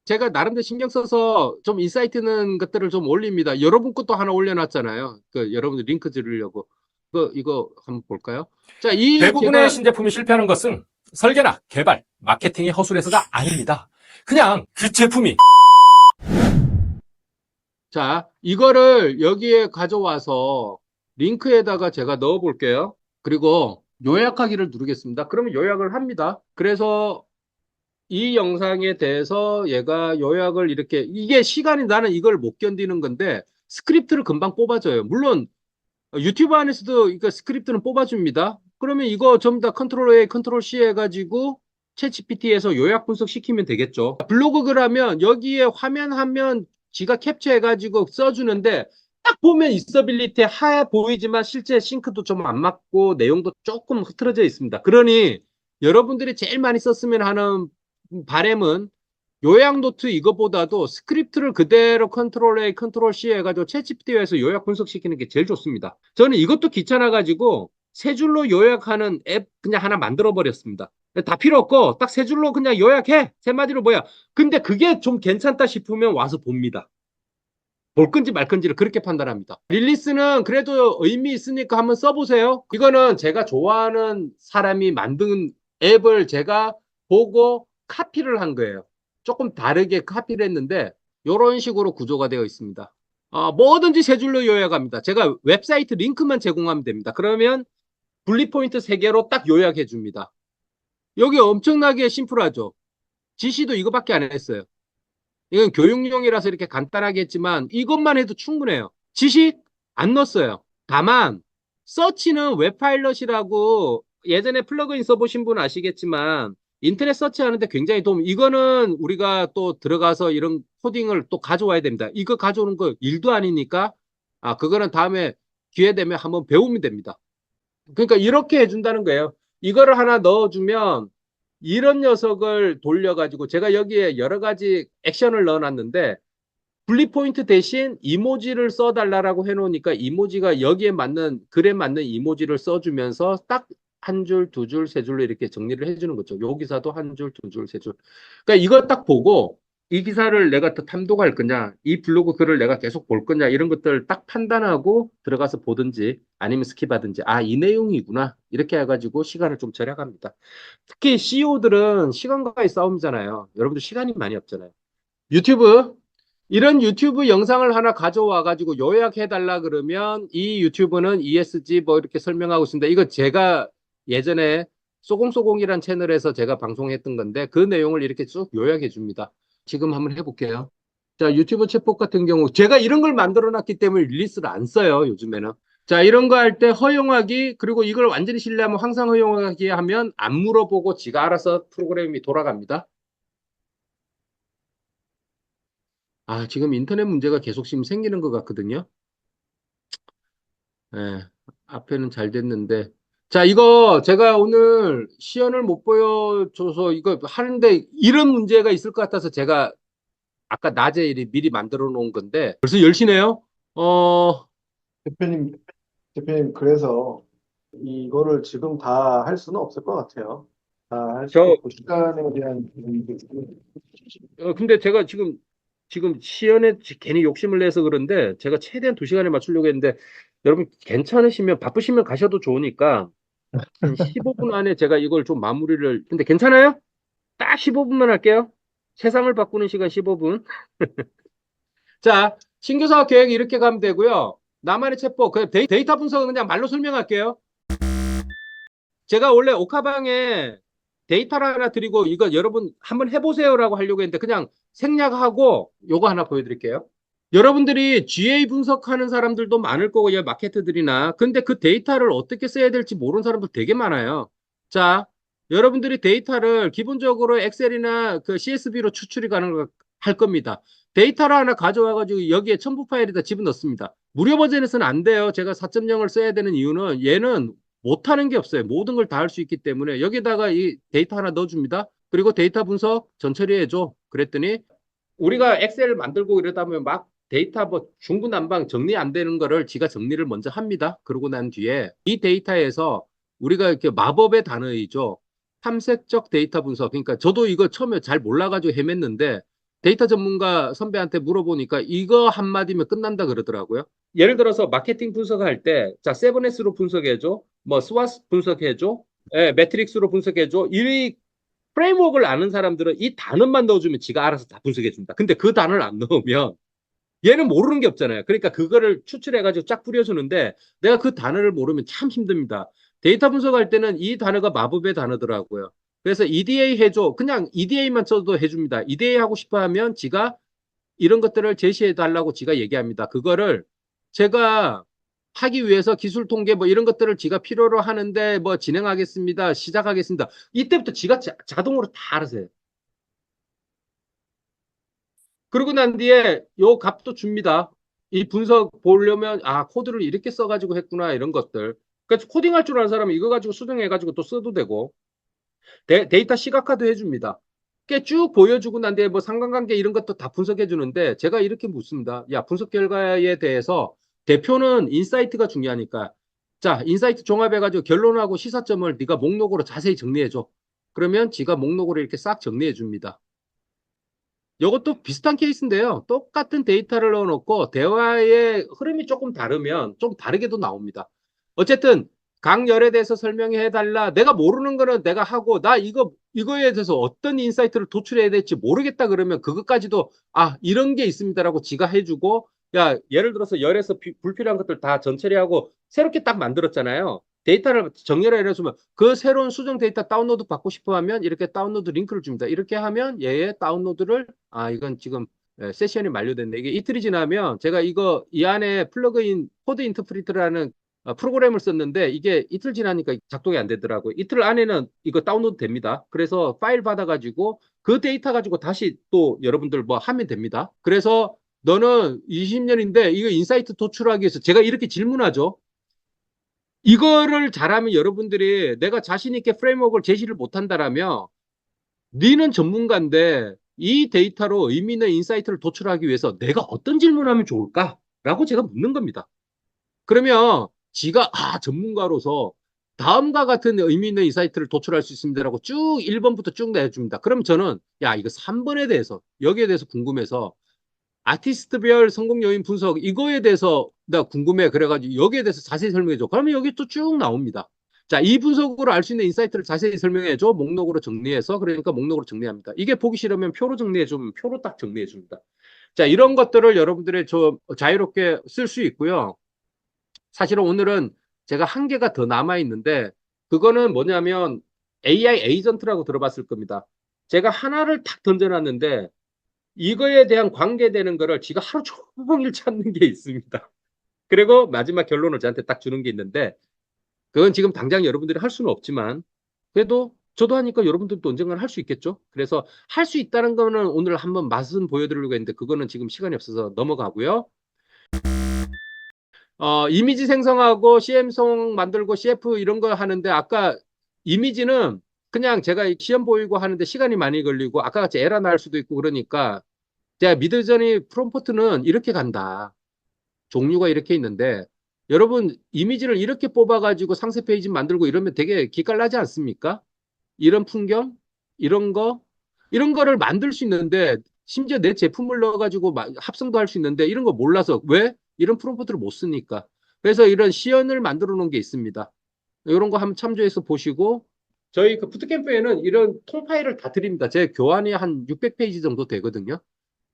제가 나름대로 신경 써서 좀 인사이트 있는 것들을 좀 올립니다. 여러분 것도 하나 올려놨잖아요. 여러분들 링크 드리려고. 이거 한번 볼까요? 자, 대부분의 신제품이 실패하는 것은 설계나 개발, 마케팅이 허술해서가 아닙니다. 그냥 그 제품이 자, 이거를 여기에 가져와서 링크에다가 제가 넣어 볼게요. 그리고 요약하기를 누르겠습니다. 그러면 요약을 합니다. 그래서 이 영상에 대해서 얘가 요약을 이게 시간이 나는 이걸 못 견디는 건데 스크립트를 금방 뽑아줘요. 물론 유튜브 안에서도 이거 스크립트는 뽑아줍니다. 그러면 이거 전부 다 컨트롤 A, 컨트롤 C 해가지고 챗GPT에서 요약 분석시키면 되겠죠. 블로그 글 하면 여기에 화면 한 면 지가 캡처해가지고 써주는데 딱 보면 있어빌리티 하얘 보이지만 실제 싱크도 좀 안 맞고 내용도 조금 흐트러져 있습니다. 그러니 여러분들이 제일 많이 썼으면 하는 바램은 요약 노트 이거보다도 스크립트를 그대로 컨트롤 A, 컨트롤 C 해가지고 챗GPT에서 요약 분석시키는 게 제일 좋습니다. 저는 이것도 귀찮아가지고 세 줄로 요약하는 앱 그냥 하나 만들어 버렸습니다. 다 필요 없고 딱 세 줄로 그냥 요약해. 세 마디로 뭐야. 근데 그게 좀 괜찮다 싶으면 와서 봅니다. 볼 건지 말 건지를 그렇게 판단합니다. 릴리스는 그래도 의미 있으니까 한번 써보세요. 이거는 제가 좋아하는 사람이 만든 앱을 제가 보고 카피를 한 거예요. 조금 다르게 카피를 했는데 이런 식으로 구조가 되어 있습니다. 뭐든지 세 줄로 요약합니다. 제가 웹사이트 링크만 제공하면 됩니다. 그러면 분리 포인트 3개로 딱 요약해 줍니다. 여기 엄청나게 심플하죠. 지시도 이거밖에 안 했어요. 이건 교육용이라서 이렇게 간단하게 했지만 이것만 해도 충분해요. 지시 안 넣었어요. 다만 서치는 웹파일럿이라고 예전에 플러그인 써보신 분 아시겠지만 인터넷 서치하는데 굉장히 이거는 우리가 또 들어가서 이런 코딩을 또 가져와야 됩니다. 이거 가져오는 거 일도 아니니까 그거는 다음에 기회 되면 한번 배우면 됩니다. 그러니까 이렇게 해준다는 거예요. 이거를 하나 넣어주면 이런 녀석을 돌려가지고 제가 여기에 여러 가지 액션을 넣어놨는데 분리 포인트 대신 이모지를 써달라고 해놓으니까 이모지가 여기에 맞는 글에 맞는 이모지를 써주면서 딱 한 줄, 두 줄, 세 줄로 이렇게 정리를 해주는 거죠. 요 기사도 한 줄, 두 줄, 세 줄. 그러니까 이거 딱 보고 이 기사를 내가 더 탐독할 거냐, 이 블로그 글을 내가 계속 볼 거냐 이런 것들 딱 판단하고 들어가서 보든지 아니면 스킵하든지 이 내용이구나 이렇게 해가지고 시간을 좀 절약합니다. 특히 CEO들은 시간과의 싸움이잖아요. 여러분들 시간이 많이 없잖아요. 유튜브 이런 유튜브 영상을 하나 가져와 가지고 요약해 달라 그러면 이 유튜브는 ESG 뭐 이렇게 설명하고 있습니다. 이거 제가 예전에 쏘공쏘공이란 채널에서 제가 방송했던 건데 그 내용을 이렇게 쭉 요약해 줍니다. 지금 한번 해볼게요. 자, 유튜브 챗봇 같은 경우 제가 이런 걸 만들어 놨기 때문에 릴리스를 안 써요. 요즘에는. 자, 이런 거 할 때 허용하기 그리고 이걸 완전히 신뢰하면 항상 허용하기 하면 안 물어보고 지가 알아서 프로그램이 돌아갑니다. 지금 인터넷 문제가 계속 지금 생기는 것 같거든요. 앞에는 잘 됐는데 자, 이거 제가 오늘 시연을 못 보여줘서 이거 하는데 이런 문제가 있을 것 같아서 제가 아까 낮에 미리 만들어 놓은 건데 벌써 10시네요. 대표님, 그래서 이거를 지금 다 할 수는 없을 것 같아요. 다 할 수도 없고, 시간에 대한 부분도 있고. 근데 제가 지금 시연에 괜히 욕심을 내서 그런데 제가 최대한 2시간에 맞추려고 했는데 여러분 괜찮으시면 바쁘시면 가셔도 좋으니까 한 15분 안에 제가 이걸 좀 마무리를 근데 괜찮아요? 딱 15분만 할게요. 세상을 바꾸는 시간 15분. 자, 신규 사업 계획 이렇게 가면 되고요. 나만의 챗봇, 그 데이터 분석은 그냥 말로 설명할게요. 제가 원래 옥하방에 데이터를 하나 드리고 이거 여러분 한번 해보세요라고 하려고 했는데 그냥 생략하고 요거 하나 보여드릴게요. 여러분들이 GA 분석하는 사람들도 많을 거고 마케터들이나 근데 그 데이터를 어떻게 써야 될지 모르는 사람들 되게 많아요. 자, 여러분들이 데이터를 기본적으로 엑셀이나 그 CSV로 추출이 가능할 겁니다. 데이터를 하나 가져와가지고 여기에 첨부 파일에다 집어넣습니다. 무료 버전에서는 안 돼요. 제가 4.0을 써야 되는 이유는 얘는 못하는 게 없어요. 모든 걸 다 할 수 있기 때문에 여기다가 이 데이터 하나 넣어줍니다. 그리고 데이터 분석 전처리 해줘. 그랬더니 우리가 엑셀을 만들고 이러다 보면 막 데이터 뭐 중구난방 정리 안 되는 거를 지가 정리를 먼저 합니다. 그러고 난 뒤에 이 데이터에서 우리가 이렇게 마법의 단어이죠. 탐색적 데이터 분석. 그러니까 저도 이거 처음에 잘 몰라가지고 헤맸는데 데이터 전문가 선배한테 물어보니까 이거 한마디면 끝난다 그러더라고요. 예를 들어서 마케팅 분석할 때, 자, 7S로 분석해줘. 뭐, 스와스 분석해줘. 매트릭스로 분석해줘. 이 프레임워크를 아는 사람들은 이 단어만 넣어주면 지가 알아서 다 분석해준다. 근데 그 단어를 안 넣으면 얘는 모르는 게 없잖아요. 그러니까 그거를 추출해가지고 쫙 뿌려주는데 내가 그 단어를 모르면 참 힘듭니다. 데이터 분석할 때는 이 단어가 마법의 단어더라고요. 그래서 EDA 해줘. 그냥 EDA만 써도 해줍니다. EDA 하고 싶어 하면 지가 이런 것들을 제시해 달라고 지가 얘기합니다. 그거를 제가 하기 위해서 기술 통계 뭐 이런 것들을 지가 필요로 하는데 뭐 진행하겠습니다. 시작하겠습니다. 이때부터 지가 자동으로 다 알아서 해요. 그러고 난 뒤에 요 값도 줍니다. 이 분석 보려면 아 코드를 이렇게 써가지고 했구나 이런 것들. 그러니까 코딩할 줄 아는 사람은 이거 가지고 수정해가지고 또 써도 되고 데이터 시각화도 해줍니다. 꽤 쭉 보여주고 난 뒤에 뭐 상관관계 이런 것도 다 분석해 주는데 제가 이렇게 묻습니다. 야 분석 결과에 대해서 대표는 인사이트가 중요하니까 자 인사이트 종합해가지고 결론하고 시사점을 네가 목록으로 자세히 정리해줘. 그러면 지가 목록으로 이렇게 싹 정리해 줍니다. 이것도 비슷한 케이스인데요. 똑같은 데이터를 넣어놓고 대화의 흐름이 조금 다르면 좀 다르게도 나옵니다. 어쨌든 강열에 대해서 설명해 달라. 내가 모르는 거는 내가 하고 나 이거에 대해서 어떤 인사이트를 도출해야 될지 모르겠다 그러면 그것까지도 아 이런 게 있습니다라고 지가 해주고 야 예를 들어서 열에서 불필요한 것들 다 전처리하고 새롭게 딱 만들었잖아요. 데이터를 정렬을 해주면 그 새로운 수정 데이터 다운로드 받고 싶어 하면 이렇게 다운로드 링크를 줍니다. 이렇게 하면 얘의 다운로드를 아 이건 지금 세션이 만료됐네. 이게 이틀이 지나면 제가 이 안에 플러그인 코드 인터프리터라는 프로그램을 썼는데 이게 이틀 지나니까 작동이 안 되더라고요. 이틀 안에는 이거 다운로드 됩니다. 그래서 파일 받아가지고 그 데이터 가지고 다시 또 여러분들 뭐 하면 됩니다. 그래서 너는 20년인데 이거 인사이트 도출하기 위해서 제가 이렇게 질문하죠. 이거를 잘하면 여러분들이 내가 자신 있게 프레임워크를 제시를 못한다라면 니는 전문가인데 이 데이터로 의미 있는 인사이트를 도출하기 위해서 내가 어떤 질문을 하면 좋을까라고 제가 묻는 겁니다. 그러면 지가 전문가로서 다음과 같은 의미 있는 인사이트를 도출할 수 있습니다라고 쭉 1번부터 쭉 내줍니다. 그럼 저는 야 이거 3번에 대해서 여기에 대해서 궁금해서 아티스트별 성공 요인 분석 이거에 대해서 나 궁금해 그래가지고 여기에 대해서 자세히 설명해줘. 그러면 여기 또 쭉 나옵니다. 자, 이 분석으로 알 수 있는 인사이트를 자세히 설명해줘. 목록으로 정리해서 그러니까 목록으로 정리합니다. 이게 보기 싫으면 표로 정리해주면 표로 딱 정리해줍니다. 자, 이런 것들을 여러분들의 좀 자유롭게 쓸 수 있고요. 사실은 오늘은 제가 한 개가 더 남아있는데 그거는 뭐냐면 AI 에이전트라고 들어봤을 겁니다. 제가 하나를 탁 던져놨는데 이거에 대한 관계되는 거를 지가 하루 종일 찾는 게 있습니다. 그리고 마지막 결론을 저한테 딱 주는 게 있는데 그건 지금 당장 여러분들이 할 수는 없지만 그래도 저도 하니까 여러분들도 언젠가는 할 수 있겠죠. 그래서 할 수 있다는 거는 오늘 한번 맛은 보여드리려고 했는데 그거는 지금 시간이 없어서 넘어가고요. 이미지 생성하고 CM송 만들고 CF 이런 거 하는데 아까 이미지는 그냥 제가 시험 보이고 하는데 시간이 많이 걸리고 아까 같이 에러 날 수도 있고 그러니까 제가 미드저니 프롬프트는 이렇게 간다. 종류가 이렇게 있는데 여러분 이미지를 이렇게 뽑아가지고 상세 페이지 만들고 이러면 되게 기깔나지 않습니까? 이런 풍경, 이런 거를 만들 수 있는데 심지어 내 제품을 넣어가지고 합성도 할 수 있는데 이런 거 몰라서 왜? 이런 프롬프트를 못 쓰니까. 그래서 이런 시연을 만들어 놓은 게 있습니다. 이런 거 한번 참조해서 보시고 저희 그 부트캠프에는 이런 통 파일을 다 드립니다. 제 교환이 한 600페이지 정도 되거든요.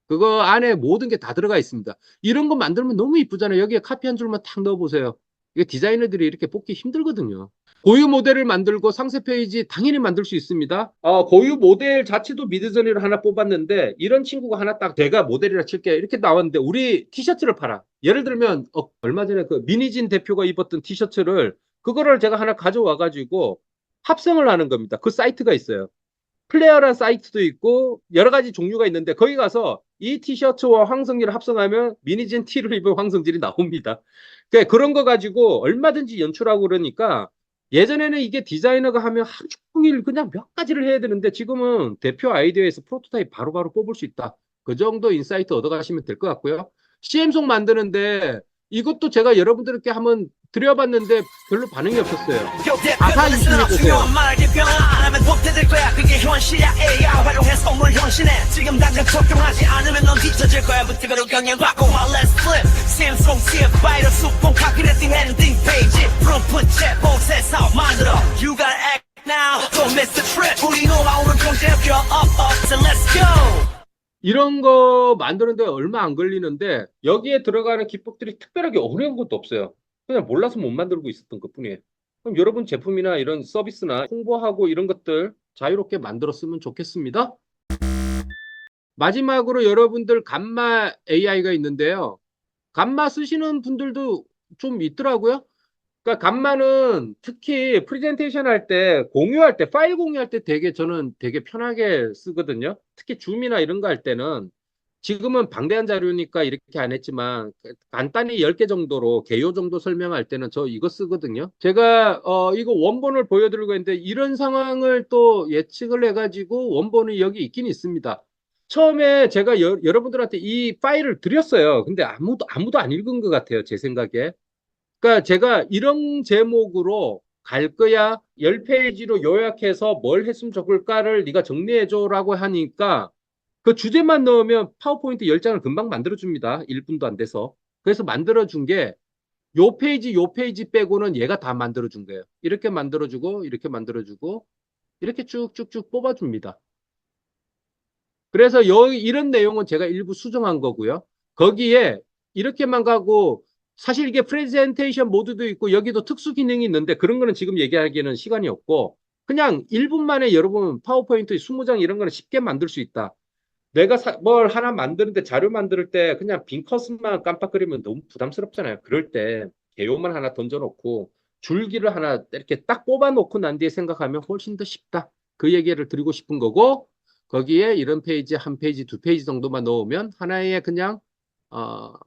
그거 안에 모든 게 다 들어가 있습니다. 이런 거 만들면 너무 이쁘잖아요. 여기에 카피 한 줄만 탁 넣어보세요. 이게 디자이너들이 이렇게 뽑기 힘들거든요. 고유 모델을 만들고 상세 페이지 당연히 만들 수 있습니다. 고유 모델 자체도 미드저니로 하나 뽑았는데 이런 친구가 하나 딱 내가 모델이라 칠게 이렇게 나왔는데 우리 티셔츠를 팔아. 예를 들면 얼마 전에 그 미니진 대표가 입었던 티셔츠를 그거를 제가 하나 가져와 가지고 합성을 하는 겁니다. 그 사이트가 있어요. 플레어란 사이트도 있고 여러 가지 종류가 있는데 거기 가서 이 티셔츠와 황성질을 합성하면 미니진 티를 입은 황성질이 나옵니다. 그러니까 그런 거 가지고 얼마든지 연출하고 그러니까 예전에는 이게 디자이너가 하면 하루 종일 그냥 몇 가지를 해야 되는데 지금은 대표 아이디어에서 프로토타입 바로바로 뽑을 수 있다. 그 정도 인사이트 얻어가시면 될 것 같고요. CM송 만드는데 이것도 제가 여러분들께 한번 드려봤는데 별로 반응이 없었어요. 아사 유튜브 해보세요. 이런 거 만드는데 얼마 안 걸리는데 여기에 들어가는 기법들이 특별하게 어려운 것도 없어요. 그냥 몰라서 못 만들고 있었던 것 뿐이에요. 그럼 여러분 제품이나 이런 서비스나 홍보하고 이런 것들 자유롭게 만들었으면 좋겠습니다. 마지막으로 여러분들 감마 AI가 있는데요. 감마 쓰시는 분들도 좀 있더라고요. 그러니까 감마는 특히 프레젠테이션 할 때 공유할 때 파일 공유할 때 저는 되게 편하게 쓰거든요. 특히 줌이나 이런 거 할 때는 지금은 방대한 자료니까 이렇게 안 했지만 간단히 10개 정도로 개요 정도 설명할 때는 저 이거 쓰거든요. 제가 이거 원본을 보여드리고 있는데 이런 상황을 또 예측을 해가지고 원본이 여기 있긴 있습니다. 처음에 제가 여러분들한테 이 파일을 드렸어요. 근데 아무도 안 읽은 것 같아요. 제 생각에. 그러니까 제가 이런 제목으로 갈 거야 10페이지로 요약해서 뭘 했으면 좋을까를 네가 정리해줘라고 하니까 그 주제만 넣으면 파워포인트 10장을 금방 만들어줍니다. 1분도 안 돼서. 그래서 만들어준 게 요 페이지 빼고는 얘가 다 만들어준 거예요. 이렇게 만들어주고 이렇게 만들어주고 이렇게 쭉쭉쭉 뽑아줍니다. 그래서 이런 내용은 제가 일부 수정한 거고요. 거기에 이렇게만 가고 사실 이게 프레젠테이션 모드도 있고 여기도 특수 기능이 있는데 그런 거는 지금 얘기하기에는 시간이 없고 그냥 1분 만에 여러분 파워포인트 20장 이런 거는 쉽게 만들 수 있다. 내가 뭘 하나 만드는데 자료 만들 때 그냥 빈 컷만 깜빡거리면 너무 부담스럽잖아요. 그럴 때 개요만 하나 던져놓고 줄기를 하나 이렇게 딱 뽑아놓고 난 뒤에 생각하면 훨씬 더 쉽다. 그 얘기를 드리고 싶은 거고 거기에 이런 페이지 한 페이지 두 페이지 정도만 넣으면 하나의 그냥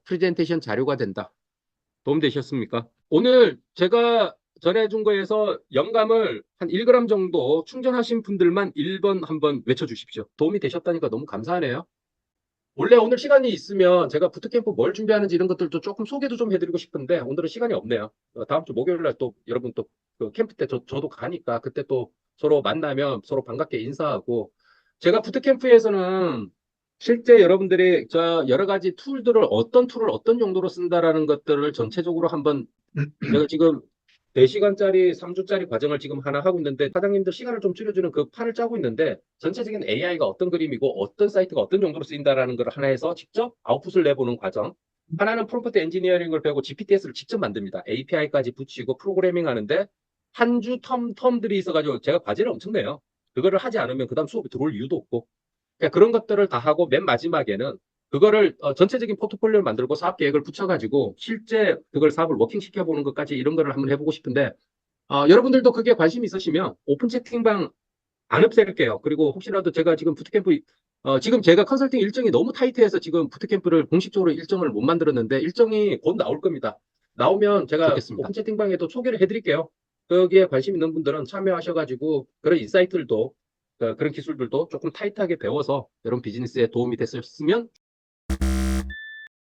프레젠테이션 자료가 된다. 도움 되셨습니까? 오늘 제가 전해준 거에서 영감을 한 1g 정도 충전하신 분들만 1번 한번 외쳐주십시오. 도움이 되셨다니까 너무 감사하네요. 원래 오늘 시간이 있으면 제가 부트캠프 뭘 준비하는지 이런 것들도 조금 소개도 좀 해드리고 싶은데 오늘은 시간이 없네요. 다음 주 목요일 날 또 여러분 또 그 캠프 때 저도 가니까 그때 또 서로 만나면 서로 반갑게 인사하고 제가 부트캠프에서는 실제 여러분들이 여러 가지 툴들을 어떤 툴을 어떤 용도로 쓴다라는 것들을 전체적으로 한번 제가 지금 4시간짜리 3주짜리 과정을 지금 하나 하고 있는데 사장님들 시간을 좀 줄여주는 그 판을 짜고 있는데 전체적인 AI가 어떤 그림이고 어떤 사이트가 어떤 용도로 쓰인다라는 걸 하나 해서 직접 아웃풋을 내보는 과정. 하나는 프롬프트 엔지니어링을 배우고 GPTS를 직접 만듭니다. API까지 붙이고 프로그래밍 하는데 한 주 텀들이 있어가지고 제가 과제를 엄청 내요. 그거를 하지 않으면 그 다음 수업이 들어올 이유도 없고 그러니까 그런 것들을 다 하고 맨 마지막에는 그거를 전체적인 포트폴리오를 만들고 사업 계획을 붙여가지고 실제 그걸 사업을 워킹 시켜보는 것까지 이런 거를 한번 해보고 싶은데 여러분들도 그게 관심이 있으시면 오픈 채팅방 안 없앨게요. 그리고 혹시라도 제가 지금 부트캠프 지금 제가 컨설팅 일정이 너무 타이트해서 지금 부트캠프를 공식적으로 일정을 못 만들었는데 일정이 곧 나올 겁니다. 나오면 제가 좋겠습니다. 오픈 채팅방에도 소개를 해드릴게요. 거기에 관심 있는 분들은 참여하셔가지고 그런 인사이트들도 그런 기술들도 조금 타이트하게 배워서 여러분 비즈니스에 도움이 됐으면